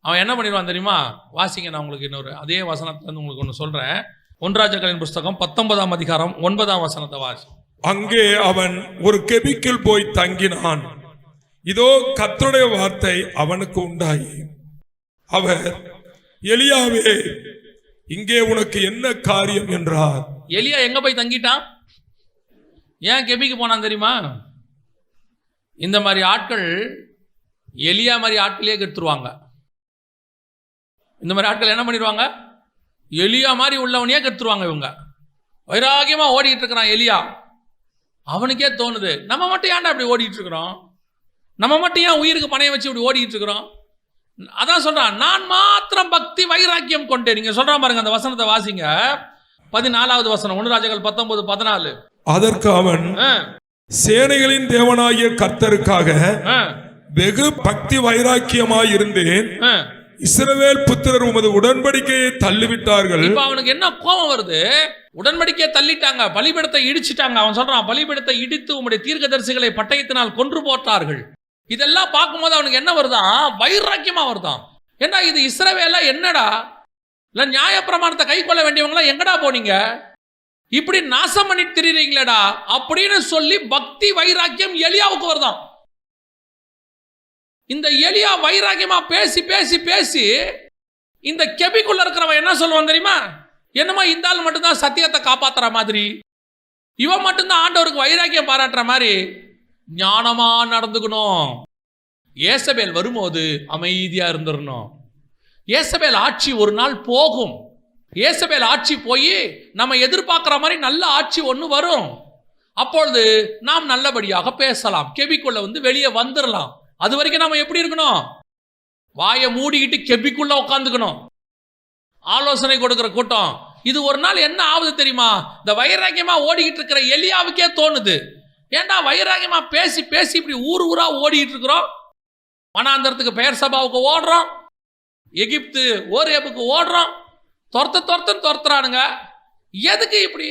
அவன் என்ன பண்ணிடுவான் தெரியுமா? வாசிங்க, நான் உங்களுக்கு இன்னொரு அதே வசனத்துலேருந்து உங்களுக்கு ஒன்று சொல்கிறேன். 1 ராஜாக்களின் புஸ்தகம் 19ஆம் அதிகாரம் 9ஆம் வசனத்தை வாசி. அங்கே அவன் ஒரு கெபிக்குள் போய் தங்கினான். இதோ கர்த்தருடைய வார்த்தை அவனுக்கு உண்டாகி, அவர், எலியாவே, இங்கே உனக்கு என்ன காரியம் என்றார். எலியா எங்க போய் தங்கிட்டான்? ஏன் கெபிக்கு போனான் தெரியுமா? இந்த மாதிரி ஆட்கள் எலியா மாதிரி ஆட்களே கெடுத்துருவாங்க. இந்த மாதிரி ஆட்கள் என்ன பண்ணிடுவாங்க? எலியா மாதிரி உள்ளவனையே கெடுத்துருவாங்க. இவங்க வைராகியமாக ஓடிக்கிட்டு இருக்கிறான் எலியா. அவனுக்கே தோணுது, நம்ம மட்டும் ஏன்டா அப்படி ஓடிட்டு இருக்கிறோம்? நம்ம மட்டும் ஏன் உயிருக்கு பணைய வச்சு இப்படி ஓடிட்டு இருக்கிறோம்? அதான் சொல்றான், நான் மாத்திரம் பக்தி வைராக்கியம் கொண்டேன். நீங்க சொல்றான் பாருங்க, அந்த வசனத்தை வாசிங்க. 14வது வசனம், 1 ராஜாக்கள் 19:14. அதற்கு அவன், சேனைகளின் தேவனாகிய கர்த்தருக்காக வெகு பக்தி வைராக்கியமாய் இருந்தேன். இஸ்ரவேல் புத்திரர் உமது உடன்படிக்கையை தள்ளிவிட்டார்கள். இப்ப அவனுக்கு என்ன கோபம் வருது? உடன்படிக்கையை தள்ளிட்டாங்க, பலிபீடத்தை இடிச்சிட்டாங்க. அவன் சொல்றான், பலிபீடத்தை இடித்து உம்முடைய தீர்க்கதரிசிகளை பட்டயத்தினால் கொன்று போட்டார்கள். இதெல்லாம் பார்க்கும்போது அவனுக்கு என்ன வருதான்? வைராக்கியமா வருதான். ஏன்னா இது இஸ்ரவேலா என்னடா? இல்ல நியாயப்பிரமாணத்தை கை கொள்ள வேண்டியவங்களா எங்கடா போனீங்க? இப்படி நாசம் பண்ணிட்டு திரிறீங்களேடா அப்படின்னு சொல்லி பக்தி வைராக்கியம் எலியாவுக்கு வருதான். இந்த எலியா வைராக்கியமா பேசி பேசி பேசி இந்த கெபிக்குள்ள இருக்கிறவன் என்ன சொல்லுவான் தெரியுமா? என்னமா இந்த ஆள் மட்டும்தான் சத்தியத்தை காப்பாத்துற மாதிரி, இவன் மட்டும்தான் ஆண்டவருக்கு வைராக்கியம் பாராட்டுற மாதிரி ஞானமா நடந்துக்கணும். ஏசபேல் வரும்போது அமைதியா இருந்துடணும். ஏசபேல் ஆட்சி ஒரு நாள் போகும். ஏசபேல் ஆட்சி போய் நம்ம எதிர்பார்க்கிற மாதிரி நல்ல ஆட்சி ஒன்று வரும். அப்பொழுது நாம் நல்லபடியாக பேசலாம், கெபிக்குள்ள வெளியே வந்துடலாம். அது வரைக்கும் நம்ம எப்படி இருக்கணும்? வாயை மூடிக்கிட்டு கெபிக்குள்ள உட்காந்துக்கணும். ஆலோசனை கொடுக்கிற கூட்டம் இது. ஒரு நாள் என்ன ஆகுது தெரியுமா? இந்த வைராக்கியமா ஓடிக்கிட்டு இருக்கிற எலியாவுக்கே தோணுது, ஏண்டா வைராக்கியமா பேசி பேசி இப்படி ஊர் ஊரா ஓடிட்டு இருக்கிறோம். வனாந்தரத்துக்கு பெயர் சபாவுக்கு ஓடுறோம், எகிப்து ஓரேபுக்கு ஓடுறோம், துரத்துறானுங்க. எதுக்கு இப்படி?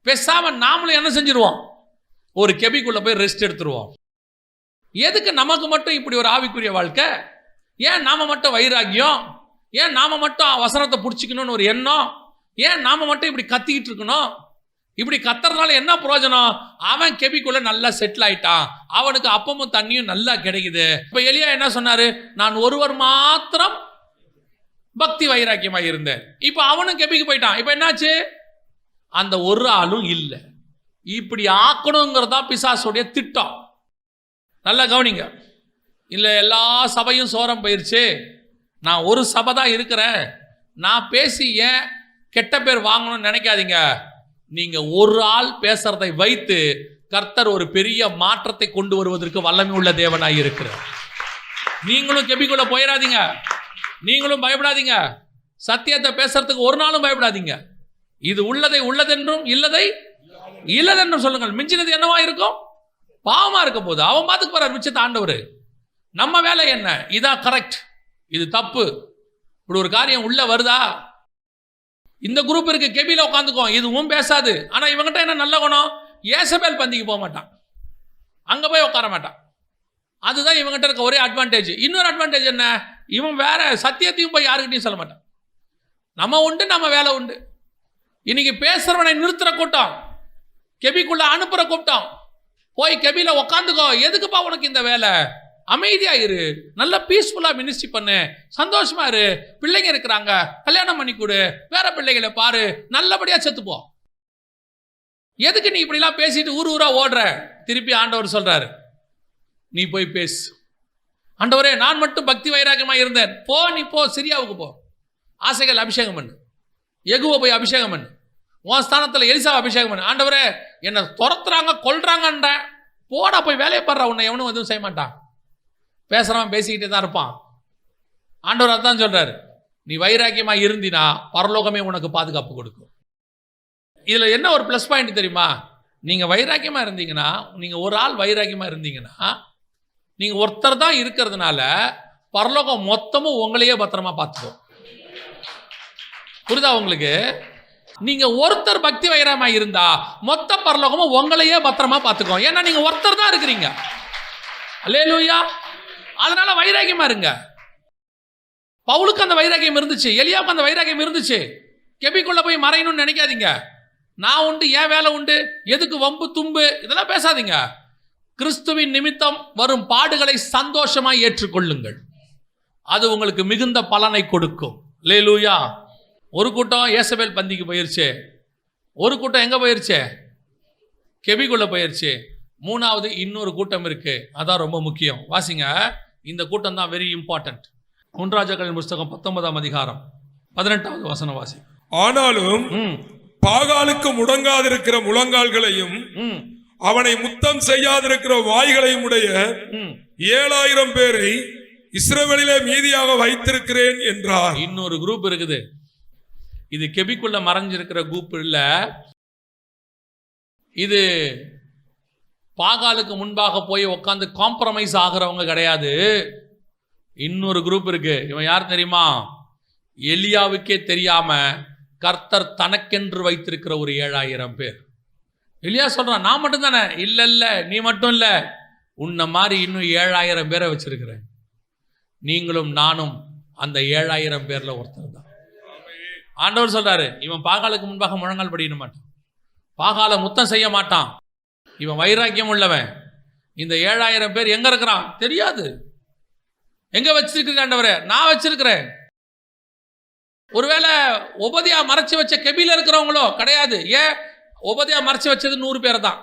பேசாம நாமளும் என்ன செஞ்சிருவோம்? ஒரு கெபிக்குள்ள போய் ரெஸ்ட் எடுத்துருவோம். எதுக்கு நமக்கு மட்டும் இப்படி ஒரு ஆவிக்குரிய வாழ்க்கை? ஏன் நாம மட்டும் வைராக்கியம்? ஏன் நாம மட்டும் வசனத்தை பிடிச்சிக்கணும்னு ஒரு எண்ணம்? ஏன் நாம மட்டும் இப்படி கத்திக்கிட்டு இருக்கணும்? இப்படி கத்துறதுனால என்ன பிரயோஜனம்? அவன் கெபிக்குள்ள நல்லா செட்டில் ஆயிட்டான், அவனுக்கு அப்பமும் தண்ணியும் நல்லா கிடைக்குது. இப்ப எலியா என்ன சொன்னாரு? நான் ஒருவர் மாத்திரம் பக்தி வைராக்கியமாக இருந்தேன். இப்ப அவனும் கெபிக்கு போயிட்டான். இப்ப என்னாச்சு? அந்த ஒரு ஆளும் இல்லை. இப்படி ஆக்கணுங்கிறதா பிசாசுடைய திட்டம். நல்லா கவனிங்க. இல்லை எல்லா சபையும் சோரம் போயிருச்சு, நான் ஒரு சபை தான் இருக்கிறேன், நான் பேசி ஏன் கெட்ட பேர் வாங்கணும்னு நினைக்காதீங்க. நீங்க ஒரு ஆள் பேசுறதை வைத்து கர்த்தர் ஒரு பெரிய மாற்றத்தை கொண்டு வருவதற்கு வல்லமை உள்ள தேவனாய் இருக்கிறார். நீங்களும் கெபிக்குள்ள போயிடாதீங்க, நீங்களும் பயப்படாதீங்க. சத்தியத்தை பேசுறதுக்கு ஒரு நாளும் பயப்படாதீங்க. இது உள்ளதை உள்ளதென்றும் இல்லதை இல்லதென்றும் சொல்லுங்கள். மிஞ்சினது என்னவா இருக்கும்? பாவமா இருக்க போது அவன் பார்த்துக்கு போறார் மிச்சத்தை ஆண்டவர். நம்ம வேலை என்ன? இதான் கரெக்ட், இது தப்பு. இப்படி ஒரு காரியம் உள்ள வருதா? இந்த குரூப் இருக்கு, கெபில உட்காந்துக்கோ, இதுவும் பேசாது. ஆனா இவங்கிட்ட என்ன நல்ல குணம்? ஏசபேல் பந்திக்கு போக மாட்டான், அங்க போய் உட்கார மாட்டான். அதுதான் இவங்கிட்ட இருக்க ஒரே அட்வான்டேஜ். இன்னொரு அட்வான்டேஜ் என்ன? இவன் வேற சத்தியத்தையும் போய் யாருக்கிட்டையும் சொல்ல மாட்டான். நம்ம உண்டு, நம்ம வேலை உண்டு. இன்னைக்கு பேசுறவனை நிறுத்துற கூட்டம், கெபிக்குள்ள அனுப்புற கூட்டம். போய் கெபில உக்காந்துக்கோ, எதுக்குப்பா உனக்கு இந்த வேலை? அமைதியா இரு, நல்ல பீஸ்ஃபுல்லா மினிஸ்ட்ரி பண்ணு, சந்தோஷமா இரு, பிள்ளைங்க இருக்கிறாங்க, கல்யாணம் பண்ணி கொடு, வேற பிள்ளைகளை பாரு, நல்லபடியா செத்துப்போ. எதுக்கு நீ இப்படிலாம் பேசிட்டு ஊர் ஊரா ஓடுற? திருப்பி ஆண்டவர் சொல்றாரு, நீ போய் பேசு. ஆண்டவரே, நான் மட்டும் பக்தி வைராக்கியமா இருந்தேன். போ, நீ போ, சிரியாவுக்கு போ, ஆசைகள் அபிஷேகம் பண்ணு, எகுவ போய் அபிஷேகம் பண்ணு, உன் ஸ்தானத்தில் எலிசா அபிஷேகம் பண்ணு. ஆண்டவரே, என்னை துரத்துறாங்க, கொல்றாங்கன்ற, போடா போய் வேலையை பாடுறா, உன்னை எவனும் எதுவும் செய்ய மாட்டான். பேசுறவன் பேசிக்கிட்டே தான் இருப்பான். ஆண்டவர் அதான் சொல்றாரு, நீ வைராக்கியமா இருந்தினா பரலோகமே உனக்கு பாதுகாப்பு கொடுக்கும். இதுல என்ன ஒரு பிளஸ் பாயிண்ட் தெரியுமா? நீங்க வைராக்கியமா இருந்தீங்கன்னா, நீங்க ஒரு ஆள் வைராக்கியமா இருந்தீங்கன்னா, நீங்க ஒருத்தர் தான் இருக்கிறதுனால பரலோகம் மொத்தமும் உங்களையே பத்திரமா பார்த்துக்கும். புரியுதா உங்களுக்கு? நீங்க ஒருத்தர் பக்தி வைராக்கியமா இருந்தா மொத்த பரலோகமும் உங்களையே பத்திரமா பார்த்துக்கும். ஏன்னா நீங்க ஒருத்தர் தான் இருக்கிறீங்க. அல்லேலூயா. அதனால வைராக்கியமா இருங்க. பவுலுக்கு அந்த வைராக்கியம் இருந்துச்சு, எலியாவுக்கு அந்த வைராக்கியம் இருந்துச்சு. கெபிக்குள்ள போய் மறையணும்னு நினைக்காதீங்க. நான் உண்டு, என் வேலை உண்டு, எதுக்கு வம்பு தும்பு இதெல்லாம் பேசாதீங்க. கிறிஸ்துவின் நிமித்தம் வரும் பாடுகளை சந்தோஷமாய் ஏற்றுக்கொள்ளுங்கள், அது உங்களுக்கு மிகுந்த பலனை கொடுக்கும். அல்லேலூயா. ஒரு கூட்டம் ஏசபேல் பந்திக்கு போயிருச்சு, ஒரு கூட்டம் எங்க போயிருச்சு? கெபிக்குள்ள போயிருச்சு. மூணாவது இன்னொரு கூட்டம் இருக்கு, அதான் ரொம்ப முக்கியம். வாசிங்க, இந்த கூட்டம் தான் வெரி இம்பார்ட்டன்ட். 1 ராஜாக்களின் புஸ்தகம் 19ஆம் அதிகாரம் 18வது வசனம் வாசி. ஆனாலும் பாகாலுக்கு முடங்காதிருக்கிற முழங்கால்களையும் அவனை முத்தம் செய்யாதிருக்கிற வாய்களையும் உடைய 7000 பேரை இஸ்ரவேலிலே மீதியாக வைத்திருக்கிறேன் என்றார். இன்னொரு குரூப் இருக்குது. இது கெபிக்குள்ள மறைஞ்சிருக்கிற குரூப் இல்ல, இது பாகாலுக்கு முன்பாக போய் உட்காந்து காம்ப்ரமைஸ் ஆகிறவங்க கிடையாது. இன்னொரு குரூப் இருக்கு. இவன் யார் தெரியுமா? எலியாவுக்கே தெரியாம கர்த்தர் தனக்கென்று வைத்திருக்கிற ஒரு 7000 பேர். எலியா சொல்றான், நான் மட்டும் தானே? இல்ல இல்ல, நீ மட்டும் இல்ல, உன்னை மாதிரி இன்னும் 7000 பேரை வச்சிருக்கிறேன். நீங்களும் நானும் அந்த 7000 பேர்ல ஒருத்தர் தான். ஆண்டவர் சொல்றாரு, இவன் பாகாலுக்கு முன்பாக முழங்கால் படிக்க மாட்டான், பாகால முத்தம் செய்ய மாட்டான், இவன் வைராக்கியம் உள்ளவன். இந்த 7000 பேர் எங்க இருக்கிறான் தெரியாது. எங்க வச்சிருக்க ஆண்டவரே? நான் வச்சிருக்கிறேன். ஒருவேளை உபதியா மறைச்சு வச்ச கெபில இருக்கிறவங்களோ கிடையாது. ஏன்? உபதியா மறைச்சு வச்சது 100 பேர் தான்.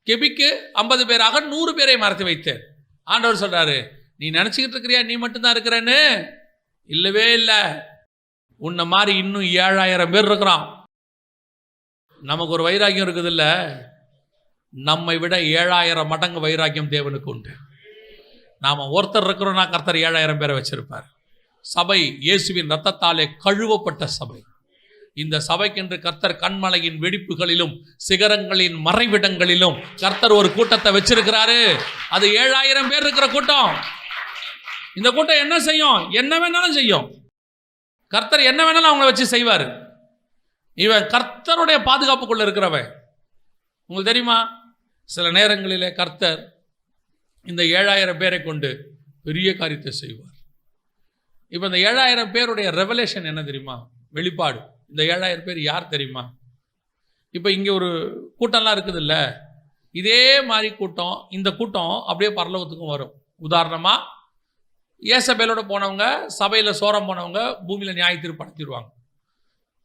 கெபிக்கு 50 பேராக 100 பேரை மறைத்து வைத்தேன். ஆண்டவர் சொல்றாரு, நீ நினைச்சுக்கிட்டு இருக்கிறியா நீ மட்டும்தான் இருக்கிறேன்னு? இல்லவே இல்லை, உன்னை மாதிரி இன்னும் 7000 பேர் இருக்கிறான். நமக்கு ஒரு வைராக்கியம் இருக்குது இல்ல, நம்மை விட 7000 மடங்கு வைராக்கியம் தேவனுக்கு உண்டு. நாம ஒருத்தர் இருக்கிறோம்னா கர்த்தர் 7000 பேரை வச்சிருப்பார். சபை இயேசுவின் ரத்தத்தாலே கழுவப்பட்ட சபை. இந்த சபைக்கென்று கர்த்தர் கண்மலையின் வெடிப்புகளிலும் சிகரங்களின் மறைவிடங்களிலும் கர்த்தர் ஒரு கூட்டத்தை வச்சிருக்கிறாரு. அது 7000 பேர் இருக்கிற கூட்டம். இந்த கூட்டம் என்ன செய்யும்? என்ன வேணாலும் செய்யும். கர்த்தர் என்ன வேணாலும் அவங்கள வச்சு செய்வார். இவன் கர்த்தருடைய பாதுகாப்புக்குள்ள இருக்கிறவன். உங்களுக்கு தெரியுமா, சில நேரங்களிலே கர்த்தர் இந்த 7000 பேரை கொண்டு பெரிய காரியத்தை செய்வார். இப்போ இந்த 7000 பேருடைய ரெவலேஷன் என்ன தெரியுமா? வெளிப்பாடு. இந்த 7000 பேர் யார் தெரியுமா? இப்போ இங்கே ஒரு கூட்டம்லாம் இருக்குது இல்லை, இதே மாதிரி கூட்டம், இந்த கூட்டம் அப்படியே பரலோகத்துக்கும் வரும். உதாரணமாக ஏசபேலோட போனவங்க, சபையில் சோரம் போனவங்க பூமியில் நியாய தீர்ப்பு நடத்திடுவாங்க.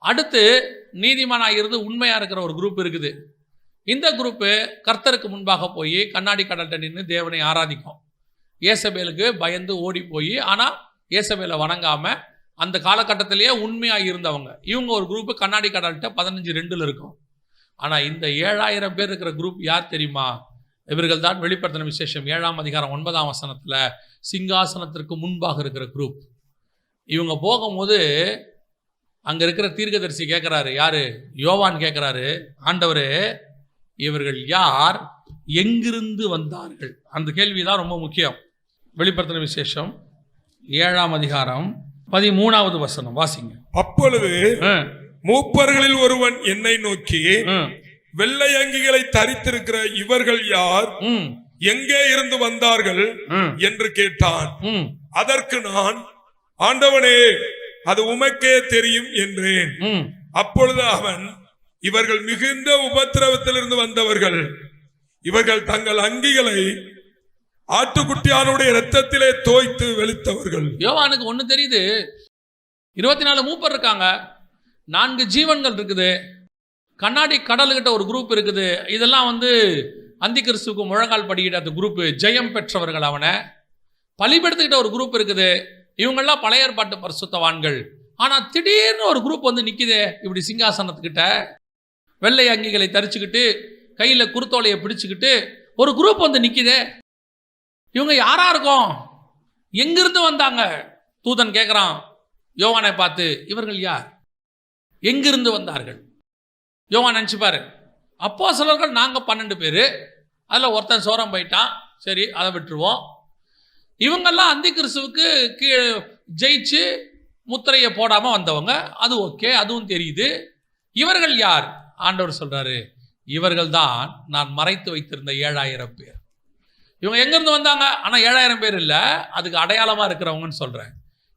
அடுத்து நீதிமானாக இருந்து உண்மையாக இருக்கிற ஒரு குரூப் இருக்குது. இந்த குரூப்பு கர்த்தருக்கு முன்பாக போய் கண்ணாடி கடல்கிட்ட நின்று தேவனை ஆராதிக்கும். ஏசபேலுக்கு பயந்து ஓடி போய், ஆனால் ஏசபேலை வணங்காமல் அந்த காலகட்டத்திலேயே உண்மையாக இருந்தவங்க. இவங்க ஒரு குரூப்பு கண்ணாடி கடல்கிட்ட 15:2 இருக்கும். ஆனால் இந்த 7000 பேர் இருக்கிற குரூப் யார் தெரியுமா? இவர்கள் தான் வெளிப்படுத்தின விசேஷம் 7ஆம் அதிகாரம் 9ஆம் வசனத்தில் சிங்காசனத்திற்கு முன்பாக இருக்கிற குரூப். இவங்க போகும்போது அங்கே இருக்கிற தீர்க்கதரிசி கேட்குறாரு, யாரு? யோவான் கேட்குறாரு, ஆண்டவரே இவர்கள் யார், எங்கிருந்து வந்தார்கள்? அந்த கேள்வி தான் ரொம்ப முக்கியம். வெளிப்படுத்தின விசேஷம் 7ஆம் அதிகாரம் 13வது வசனம் வாசிங்க. அப்பொழுது மூப்பர்களில் ஒருவன் என்னை நோக்கி, வெள்ளை அங்கிகளை தரித்திருக்கிற இவர்கள் யார், எங்கே இருந்து வந்தார்கள் என்று கேட்டான். அதற்கு நான், ஆண்டவனே அது உமக்கே தெரியும் என்றேன். அப்பொழுது அவன், இவர்கள் மிகுந்த உபத்திரவத்திலிருந்து வந்தவர்கள், இவர்கள் தங்கள் அங்கிகளை ஆட்டுக்குட்டியானுடைய இரத்தத்திலே தோய்த்து வெளுத்தவர்கள். யோவானுக்கு ஒண்ணு தெரியுது, 24 மூப்பர் இருக்காங்க, 4 ஜீவன்கள் இருக்குது, கண்ணாடி கடல்கிட்ட ஒரு குரூப் இருக்குது. இதெல்லாம் அந்தி கிறிஸ்துவுக்கு முழங்கால் படிக்கிட்ட அந்த குரூப், ஜெயம் பெற்றவர்கள். அவனை பலிபெடுத்துக்கிட்ட ஒரு குரூப் இருக்குது. இவங்கெல்லாம் பழைய ஏற்பாட்டு பரிசுத்தவான்கள். ஆனா திடீர்னு ஒரு குரூப் நிக்குதே இப்படி சிங்காசனத்துக்கிட்ட, வெள்ளை அங்கிகளை தரிச்சுக்கிட்டு கையில குருத்தோலையை பிடிச்சுக்கிட்டு ஒரு குரூப் நிக்குதே. இவங்க யாரா இருக்கும், எங்கிருந்து வந்தாங்க? தூதன் கேட்கிறான் யோவானை பார்த்து, இவர்கள் யார், எங்கிருந்து வந்தார்கள்? யோவான் நினைச்சுப்பாரு, அப்போஸ்தலர்கள் நாங்க 12 பேரு, அதுல ஒருத்தன் சோரம் போயிட்டான், சரி அதை விட்டுருவோம். இவங்கெல்லாம் அந்தி கிறிஸ்துவுக்கு ஜெயிச்சு முத்திரையை போடாம வந்தவங்க, அது ஓகே, அதுவும் தெரியுது. இவர்கள் யார்? ஆண்டவர் சொல்றாரு, இவர்கள் தான் நான் மறைத்து வைத்திருந்த 7000 பேர். இவங்க எங்கிருந்து வந்தாங்க? ஆனா 7000 பேர் இல்ல, அதுக்கு அடையாளமா இருக்கிறவங்கன்னு சொல்றேன்.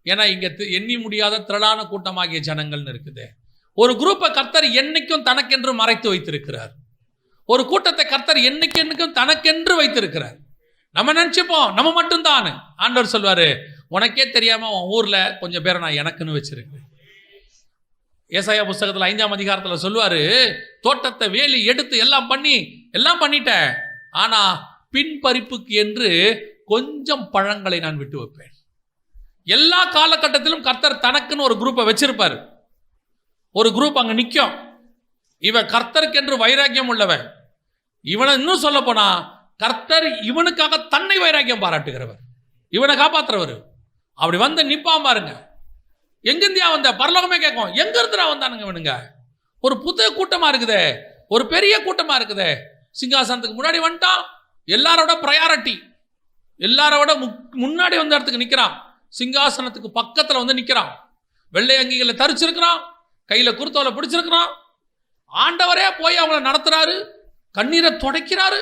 ஏன்னா இங்க எண்ணி முடியாத திரளான கூட்டமாகிய ஜனங்கள்னு இருக்குது. ஒரு குரூப்பை கர்த்தர் என்னைக்கும் தனக்கென்று மறைத்து வைத்திருக்கிறார். ஒரு கூட்டத்தை கர்த்தர் என்னைக்கும் தனக்கென்று வைத்திருக்கிறார். நம்ம நினைச்சுப்போம் நம்ம மட்டும்தான். ஆண்டவர் சொல்வாரு, உனக்கே தெரியாம உன் ஊர்ல கொஞ்சம் பேரை நான் எனக்குன்னு வச்சிருக்கேன். ஏசாயா புஸ்தகத்துல 5ஆம் அதிகாரத்துல சொல்லுவாரு, தோட்டத்தை வேலி எடுத்து எல்லாம் பண்ணிட்டேன், ஆனா பின்பறிப்புக்கு என்று கொஞ்சம் பழங்களை நான் விட்டு வைப்பேன். எல்லா காலகட்டத்திலும் கர்த்தர் தனக்குன்னு ஒரு குரூப்பை வச்சிருப்பாரு. ஒரு குரூப் அங்க நிற்கும். இவன் கர்த்தருக்கு என்று வைராக்கியம் உள்ளவன். இவனை இன்னும் சொல்ல போனா கர்த்தர் இவனுக்காக தன்னை வைராக்கியம் பாராட்டுகிறவர், இவனை காப்பாற்றுறவர். அப்படி நிப்பான் பாருங்க. எங்கிருந்தியா வந்த? பரலோகமே கேட்கும், எங்க இருந்துடா வந்தானுங்க இவனுங்க? ஒரு புது கூட்டமா இருக்குதே, ஒரு பெரிய கூட்டமா இருக்குதே. சிங்காசனத்துக்கு முன்னாடி வந்துட்டான், எல்லாரோட ப்ரையாரிட்டி, எல்லாரோட முன்னாடி இடத்துக்கு நிற்கிறான். சிங்காசனத்துக்கு பக்கத்தில் நிற்கிறான். வெள்ளை அங்கிகளை தரிச்சிருக்கிறான், கையில் குருத்தோலை பிடிச்சிருக்கிறான். ஆண்டவரே போய் அவங்கள நடத்துறாரு, கண்ணீரை துடைக்கிறாரு.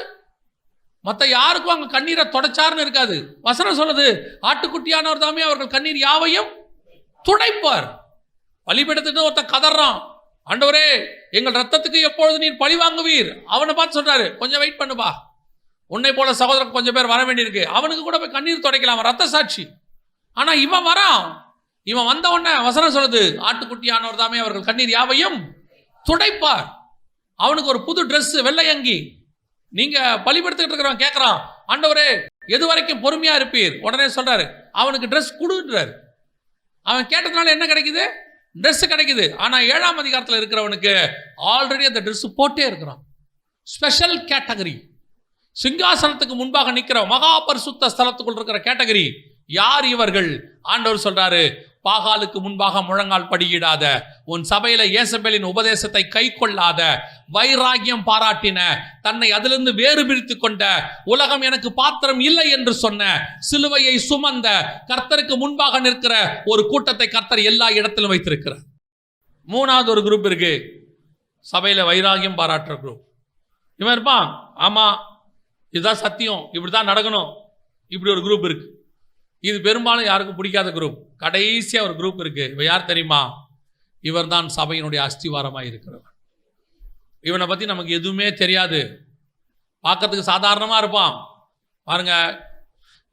மற்ற யாருக்கும் அங்கே கண்ணீரை துடைச்சாருன்னு இருக்காது. வசனம் சொல்லுது, ஆட்டுக்குட்டியானவர் தாமே அவர்கள் கண்ணீர் யாவையும் துடைப்பார். பலிபீடத்துக்கு ஒருத்தன் கதறான், ஆண்டவரே எங்கள் ரத்தத்துக்கு எப்பொழுது நீர் பழி வாங்குவீர்? அவனை பார்த்து சொல்றாரு, கொஞ்சம் வெயிட் பண்ணுப்பா, உன்னை போல சகோதரன் கொஞ்சம் பேர் வர வேண்டியிருக்கு, அவனுக்கு கூட போய் கண்ணீர் துடைக்கலாம், அவன் ரத்த சாட்சி. ஆனா இவன் வரான். இவன் வந்த உடனே வசனம் சொல்லுது, ஆட்டுக்குட்டியானவர் தாமே அவர்கள் கண்ணீர் யாவையும் துடைப்பார். அவனுக்கு ஒரு புது ட்ரெஸ், வெள்ளை அங்கி. நீங்க பலிபடுத்திட்டு இருக்கிறவன் கேட்கிறான், ஆண்டவரே எது வரைக்கும் பொறுமையா இருப்பீர்? உடனே சொல்றாரு, அவனுக்கு ட்ரெஸ் கொடுன்றாரு. அவன் கேட்டதுனால என்ன கிடைக்குது? ட்ரெஸ் கிடைக்குது. ஆனா 7ஆம் அதிகாரத்தில் இருக்கிறவனுக்கு ஆல்ரெடி அந்த ட்ரெஸ் போட்டே இருக்கிறான். Special category. சிங்காசனத்துக்கு முன்பாக நிற்கிற மகா பரிசுத்த ஸ்தலத்துக்குள் இருக்கிற கேட்டகரி. யார் இவர்கள்? ஆண்டவர் சொல்றாரு, பாகாலுக்கு முன்பாக முழங்கால் படியிடாத, உன் சபையில இயேசபேலின் உபதேசத்தை கை கொள்ளாத, வைராகியம் பாராட்டின, தன்னை அதிலிருந்து வேறு பிரித்து கொண்ட, உலகம் எனக்கு பாத்திரம் இல்லை என்று சொன்ன, சிலுவையை சுமந்த, கர்த்தருக்கு முன்பாக நிற்கிற ஒரு கூட்டத்தை கர்த்தர் எல்லா இடத்திலும் வைத்திருக்கிறார். 3வது ஒரு குரூப் இருக்கு, சபையில வைராகியம் பாராட்டுற குரூப். இவன் இருப்பான், ஆமா இதுதான் சத்தியம், இப்படிதான் நடக்கணும், இப்படி ஒரு குரூப் இருக்கு. இது பெரும்பாலும் யாருக்கும் பிடிக்காத குரூப். கடைசியா ஒரு குரூப் இருக்கு. இவ யார் தெரியுமா? இவர் தான் சபையினுடைய அஸ்திவாரமாக இருக்கிறவர். இவனை பத்தி நமக்கு எதுவுமே தெரியாது, பார்க்கறதுக்கு சாதாரணமா இருப்பான். பாருங்க,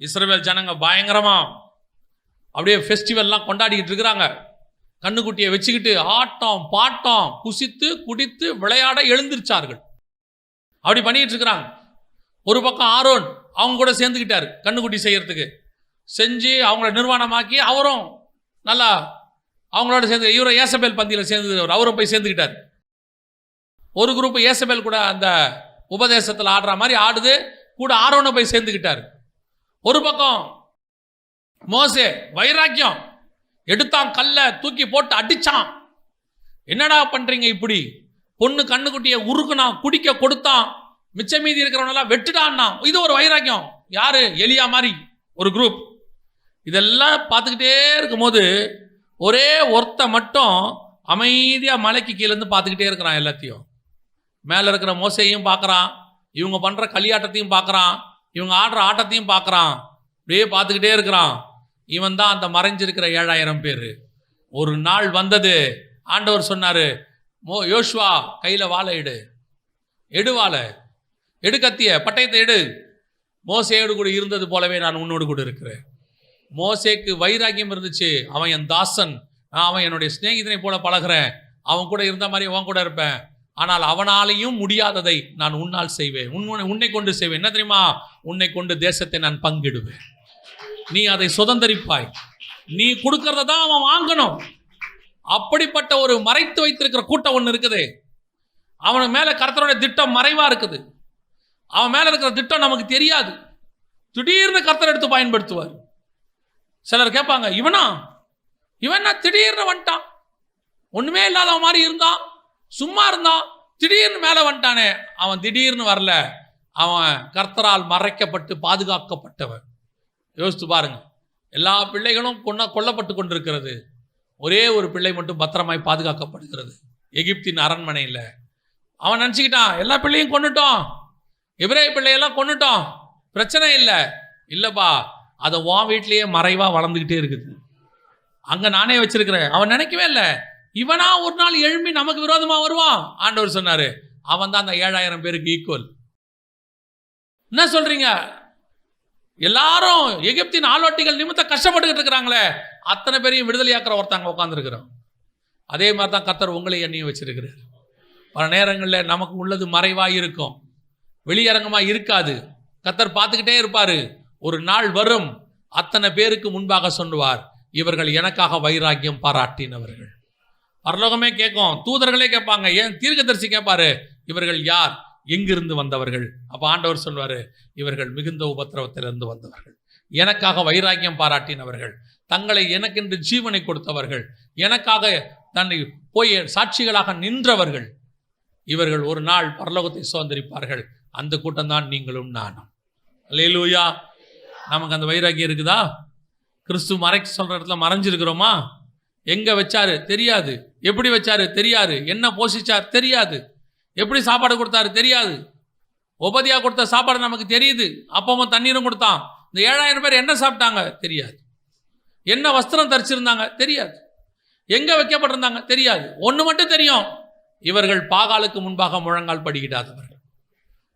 இஸ்ரவேல் ஜனங்க பயங்கரமா அப்படியே ஃபெஸ்டிவல்லாம் கொண்டாடிக்கிட்டு இருக்கிறாங்க. கண்ணுக்குட்டியை வச்சுக்கிட்டு ஆட்டம் பாட்டம், குசித்து குடித்து விளையாட எழுந்திருச்சார்கள். அப்படி பண்ணிட்டு இருக்கிறாங்க. ஒரு பக்கம் ஆரோன் அவங்க கூட சேர்ந்துக்கிட்டாரு, கண்ணுக்குட்டி செய்யறதுக்கு செஞ்சு அவங்கள நிர்வாணமாக்கி அவரும் நல்லா அவங்களோட சேர்ந்து, இவரை ஏசபேல் பந்தியில் சேர்ந்து அவரும் போய் சேர்ந்துக்கிட்டார். ஒரு குரூப் ஏசபேல் கூட அந்த உபதேசத்தில் ஆடுற மாதிரி ஆடுது, கூட ஆரோனை போய் சேர்ந்துக்கிட்டார். ஒரு பக்கம் மோசே வைராக்கியம் எடுத்தான், கல்லை தூக்கி போட்டு அடிச்சான். என்னடா பண்றீங்க இப்படி? பொண்ணு கண்ணுக்குட்டியை உருக்குனான், குடிக்க கொடுத்தான், மிச்ச மீதி இருக்கிறவனெல்லாம் வெட்டுடான்னா. இது ஒரு வைராக்கியம். யாரு? எலியா மாதிரி ஒரு குரூப். இதெல்லாம் பார்த்துக்கிட்டே இருக்கும்போது ஒரே ஒருத்த மட்டும் அமைதியா மலைக்கு கீழேருந்து பார்த்துக்கிட்டே இருக்கிறான். எல்லாத்தையும் மேலே இருக்கிற மோசையும் பார்க்குறான், இவங்க பண்ற களியாட்டத்தையும் பார்க்குறான், இவங்க ஆடுற ஆட்டத்தையும் பார்க்குறான். அப்படியே பார்த்துக்கிட்டே இருக்கிறான். இவன் தான் அந்த மறைஞ்சிருக்கிற 7000 பேர். ஒரு நாள் வந்தது, ஆண்டவர் சொன்னாரு, யோசுவா கையில வாளை எடு வாளை, எடு கத்திய, பட்டயத்தை எடு. மோசேயோடு கூட இருந்தது போலவே நான் உன்னோடு கூட இருக்கிறேன். மோசேக்கு வைராக்கியம் இருந்துச்சு, அவன் என் தாசன், அவன் என்னுடைய சிநேகிதனை போல பழகிறேன், அவன் கூட இருந்த மாதிரி அவன் கூட இருப்பேன். ஆனால் அவனாலையும் முடியாததை நான் உன்னால் செய்வேன், உன்னை கொண்டு செய்வேன். என்ன தெரியுமா? உன்னை கொண்டு தேசத்தை நான் பங்கிடுவேன், நீ அதை சுதந்தரிப்பாய், நீ கொடுக்கறத தான் அவன் வாங்கணும். அப்படிப்பட்ட ஒரு மறைத்து வைத்திருக்கிற கூட்டம் ஒன்று இருக்குது. அவன் மேல கர்த்தருடைய திட்டம் மறைவா இருக்குது. அவன் மேல இருக்கிற திட்டம் நமக்கு தெரியாது. திடீர்னு கர்த்தர் எடுத்து பயன்படுத்துவார். சிலர் கேட்பாங்க, இவன் திடீர்னு வந்துட்டான், ஒண்ணுமே இல்லாத மாதிரி இருந்தான், சும்மா இருந்தான், திடீர்னு மேல வந்துட்டானே. அவன் திடீர்னு வரல, அவன் கர்த்தரால் மறைக்கப்பட்டு பாதுகாக்கப்பட்டவன். யோசித்து பாருங்க, எல்லா பிள்ளைகளும் கொல்லப்பட்டு கொண்டிருக்கிறது, ஒரே ஒரு பிள்ளை மட்டும் பத்திரமாய் பாதுகாக்கப்படுகிறது எகிப்தின் அரண்மனையில். அவன் நினச்சிக்கிட்டான், எல்லா பிள்ளையும் கொண்டுட்டோம், எபிரேய பிள்ளையெல்லாம் கொண்டுட்டோம், பிரச்சனை இல்லை. இல்லைப்பா, அதை உன் வீட்லேயே மறைவாக வளர்ந்துக்கிட்டே இருக்குது, அங்கே நானே வச்சிருக்கிறேன். அவன் நினைக்கவே இல்லை, இவனா ஒரு நாள் எழும்பி நமக்கு விரோதமாக வருவான். ஆண்டவர் சொன்னார், அவன் தான் அந்த 7000 பேருக்கு ஈக்குவல். என்ன சொல்றீங்க? எல்லாரும் எகிப்தின் ஆளோட்டிகள் நிமித்தம் கஷ்டப்பட்டுக்கிட்டு இருக்கிறாங்களே, அத்தனை பேரையும் விடுதலையாக்குற ஒருத்தாங்க உட்காந்துருக்கிறோம். அதே மாதிரி தான் கர்த்தர் உங்களை எண்ணியும் வச்சிருக்கிறார். பல நேரங்களில் நமக்கு உள்ளது மறைவாக இருக்கும், வெளியரங்கமாக இருக்காது. கர்த்தர் பார்த்துக்கிட்டே இருப்பார். ஒரு நாள் வரும், அத்தனை பேருக்கு முன்பாக சொல்லுவார், இவர்கள் எனக்காக வைராக்கியம் பாராட்டினவர்கள். பரலோகமே கேட்கும், தூதர்களே கேட்பாங்க, ஏன் தீர்க்கதரிசி கேட்பாரு, இவர்கள் யார், எங்கிருந்து வந்தவர்கள்? அப்போ ஆண்டவர் சொல்வார், இவர்கள் மிகுந்த உபத்திரவத்திலிருந்து வந்தவர்கள், எனக்காக வைராக்கியம் பாராட்டினவர்கள், தங்களை எனக்கென்று ஜீவனை கொடுத்தவர்கள், எனக்காக தன்னை போய் சாட்சிகளாக நின்றவர்கள். இவர்கள் ஒரு நாள் பரலோகத்தை சுதந்திரிப்பார்கள். அந்த கூட்டம் தான் நீங்களும் நானும். அல்லேலூயா. நமக்கு அந்த வைராக்கியம் இருக்குதா? கிறிஸ்து மறைக்க சொல்ற இடத்துல மறைஞ்சிருக்கிறோமா? எங்க வச்சாரு தெரியாது, எப்படி வச்சாரு தெரியாது, என்ன போஷிச்சார் தெரியாது, எப்படி சாப்பாடு கொடுத்தாரு தெரியாது. உபதியா கொடுத்த சாப்பாடு நமக்கு தெரியுது, அப்பவும் தண்ணீரும் கொடுத்தான். இந்த 7000 பேர் என்ன சாப்பிட்டாங்க தெரியாது, என்ன வஸ்திரம் தரிச்சிருந்தாங்க தெரியாது, எங்க வைக்கப்பட்டிருந்தாங்க தெரியாது. ஒன்று மட்டும் தெரியும், இவர்கள் பாகாலுக்கு முன்பாக முழங்கால் படிக்கிடாதவர்கள்,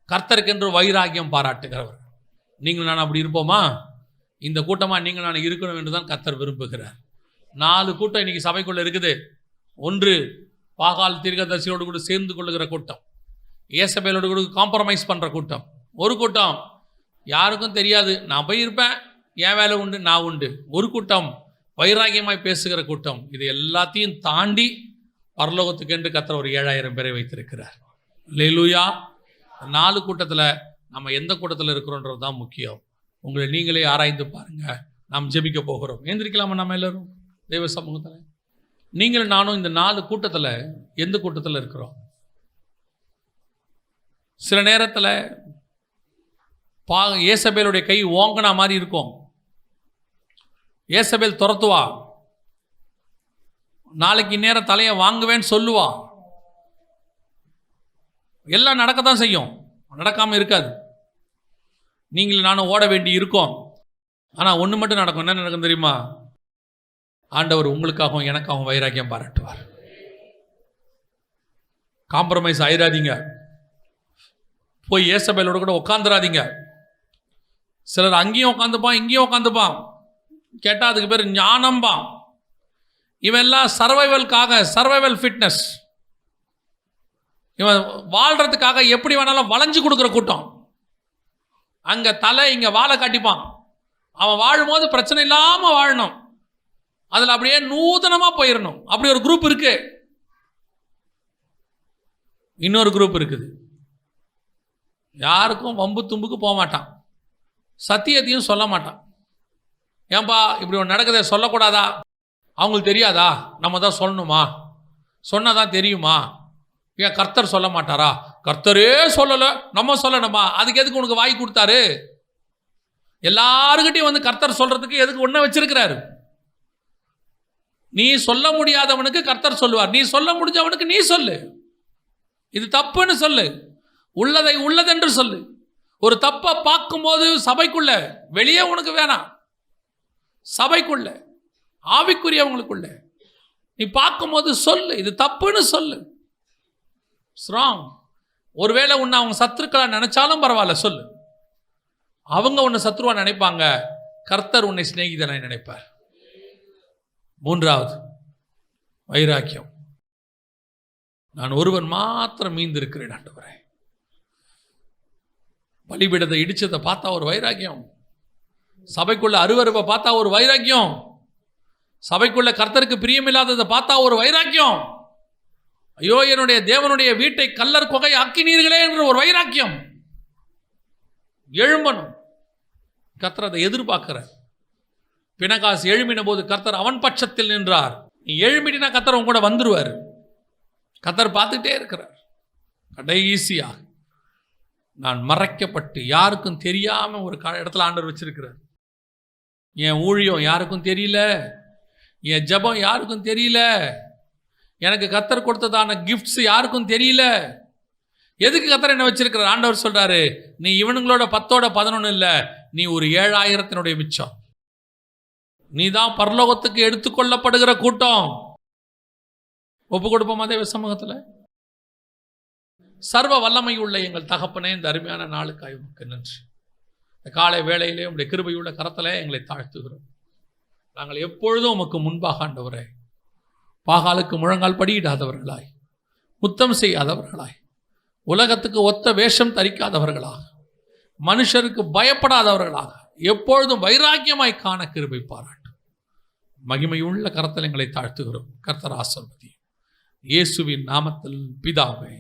கர்த்தருக்கென்று வைராக்கியம் பாராட்டுகிறவர்கள். நீங்கள் நான் அப்படி இருப்போமா? இந்த கூட்டமாக நீங்கள் நான் இருக்கணும் என்று தான் கர்த்தர் விரும்புகிறார். 4 கூட்டம் இன்னைக்கு சபைக்குள்ள இருக்குது. ஒன்று, பாகால் தீர்க்கதரிசியோடு கூட சேர்ந்து கொள்ளுகிற கூட்டம், ஏசபேலோடு கூட காம்ப்ரமைஸ் பண்ணுற கூட்டம். ஒரு கூட்டம் யாருக்கும் தெரியாது, நான் போய் இருப்பேன், என் வேலை உண்டு, நான் உண்டு. ஒரு கூட்டம் வைராக்கியமாய் பேசுகிற கூட்டம். இது எல்லாத்தையும் தாண்டி பரலோகத்துக்கென்று கர்த்தர் ஒரு 7000 பேரை வைத்திருக்கிறார். அல்லேலூயா. 4 கூட்டத்தில் நம்ம எந்த கூட்டத்தில் இருக்கிறோன்றது தான் முக்கியம். உங்களை நீங்களே ஆராய்ந்து பாருங்க. நாம் ஜெபிக்க போகிறோம். எந்திரிக்கலாமா? நம்ம எல்லாரும் தெய்வ சமூகத்தில் நீங்கள் நானும் இந்த 4 கூட்டத்தில் எந்த கூட்டத்தில் இருக்கிறோம்? சில நேரத்தில் ஏசபேலுடைய கை ஓங்கினா மாதிரி இருக்கும். ஏசபேல் துரத்துவா, நாளைக்கு நேரம் தலையை வாங்குவேன்னு சொல்லுவா. எல்லாம் நடக்கத்தான் செய்யும், நடக்காமல் இருக்காது. நீங்கள் நானும் ஓட வேண்டி இருக்கோம். ஆனால் ஒன்று மட்டும் நடக்கும். என்ன நடக்கும் தெரியுமா? ஆண்டவர் உங்களுக்காகவும் எனக்காகவும் வைராக்கியம் பாராட்டுவார். காம்ப்ரமைஸ் ஆயிடாதீங்க. போய் ஏசபேலோட கூட உட்காந்துராதீங்க. சிலர் அங்கேயும் உட்காந்துப்பான், இங்கேயும் உட்காந்துப்பான். கேட்டால் அதுக்கு பேர் ஞானம்பான். இவெல்லாம் சர்வைவல்காக, சர்வைவல் ஃபிட்னஸ், இவன் வாழ்றதுக்காக எப்படி வேணாலும் வளைஞ்சு கொடுக்குற கூட்டம். அங்கே தலை, இங்கே வாழை காட்டிப்பான். அவன் வாழும்போது பிரச்சனை இல்லாமல் வாழணும், அதில் அப்படியே நூதனமாக போயிடணும். அப்படி ஒரு குரூப் இருக்கு. இன்னொரு குரூப் இருக்குது, யாருக்கும் வம்பு தும்புக்கு போக மாட்டான், சத்தியத்தையும் சொல்ல மாட்டான். ஏன்பா இப்படி ஒன்று நடக்குதே, சொல்லக்கூடாதா? அவங்களுக்கு தெரியாதா? நம்ம தான் சொல்லணுமா? சொன்னதான் தெரியுமா? ஏன் கர்த்தர் சொல்ல மாட்டாரா? கர்த்தரே சொல்லலை, நம்ம சொல்லணுமா? அதுக்கு எதுக்கு உனக்கு வாய் கொடுத்தாரு? எல்லாருக்கிட்டையும் வந்து கர்த்தர் சொல்றதுக்கு எதுக்கு ஒன்றை வச்சிருக்கிறாரு? நீ சொல்ல முடியாதவனுக்கு கர்த்தர் சொல்லுவார், நீ சொல்ல முடிஞ்சவனுக்கு நீ சொல்லு. இது தப்புன்னு சொல்லு, உள்ளதை உள்ளதென்று சொல்லு. ஒரு தப்பை பார்க்கும்போது சபைக்குள்ள, வெளியே உனக்கு வேணாம், சபைக்குள்ள, ஆவிக்குரியவங்களுக்குள்ள நீ பார்க்கும்போது சொல்லு, இது தப்புன்னு சொல்லு. ஸ்ட்ராங். ஒருவேளை உன்னை அவங்க சத்துருக்களா நினைச்சாலும் பரவாயில்ல, சொல்லு. அவங்க உன்னை சத்ருவா நினைப்பாங்க, கர்த்தர் உன்னை சிநேகிதனாய் நினைப்பார். மூன்றாவது வைராக்கியம். நான் ஒருவன் மாத்திரம் மீந்திருக்கிறேன் ஆண்டவரே. பலிபீடத்தை இடிச்சதை பார்த்தா ஒரு வைராக்கியம், சபைக்குள்ள அருவருப்பை பார்த்தா ஒரு வைராக்கியம், சபைக்குள்ள கர்த்தருக்கு பிரியமில்லாததை பார்த்தா ஒரு வைராக்கியம், ஐயோ என்னுடைய தேவனுடைய வீட்டை கல்லர் கொகை ஆக்கினீர்களே என்ற ஒரு வைராக்கியம் எழும்பணும். கர்த்தர் அதை எதிர்பார்க்கிறார். பினகாஸ் எழும்பின போது கர்த்தர் அவன் பட்சத்தில் நின்றார். நீ எழும்பினா கர்த்தர் உன் கூட வந்துருவார். கர்த்தர் பார்த்துட்டே இருக்கிறார். கடைசியாக நான் மறைக்கப்பட்டு யாருக்கும் தெரியாம ஒரு இடத்துல ஆண்டவர் வச்சிருக்கிறார். என் ஊழியம் யாருக்கும் தெரியல, என் ஜெபம் யாருக்கும் தெரியல, எனக்கு கர்த்தர் கொடுத்ததான கிஃப்ட்ஸ் யாருக்கும் தெரியல. எதுக்கு கர்த்தர் என்ன வச்சிருக்கிறார்? ஆண்டவர் சொல்றாரு, நீ இவனுங்களோட 10ஓட 11 இல்லை, நீ ஒரு 7000 மிச்சம். நீ தான் பரலோகத்துக்கு எடுத்துக்கொள்ளப்படுகிற கூட்டம். ஒப்பு கொடுப்போம் அதே சமூகத்தில். சர்வ வல்லமை உள்ள எங்கள் தகப்பனே, இந்த அருமையான நாளுக்காய் உமக்கு நன்றி. இந்த காலை வேளையிலே உங்களுடைய கிருபையுள்ள கரத்திலே எங்களை தாழ்த்துகிறோம். நாங்கள் எப்பொழுதும் உமக்கு முன்பாக ஆண்டவரே, பாகாலுக்கு முழங்கால் படியிடாதவர்களாய், முத்தம் செய்யாதவர்களாய், உலகத்துக்கு ஒத்த வேஷம் தரிக்காதவர்களாக, மனுஷருக்கு பயப்படாதவர்களாக, எப்பொழுதும் வைராக்கியமாய் காண கிருபை பாராட்டும். மகிமையுள்ள கரத்தில் எங்களை தாழ்த்துகிறோம். கர்த்தர் ஆசீர்வதியும். இயேசுவின் நாமத்தில் பிதாவே.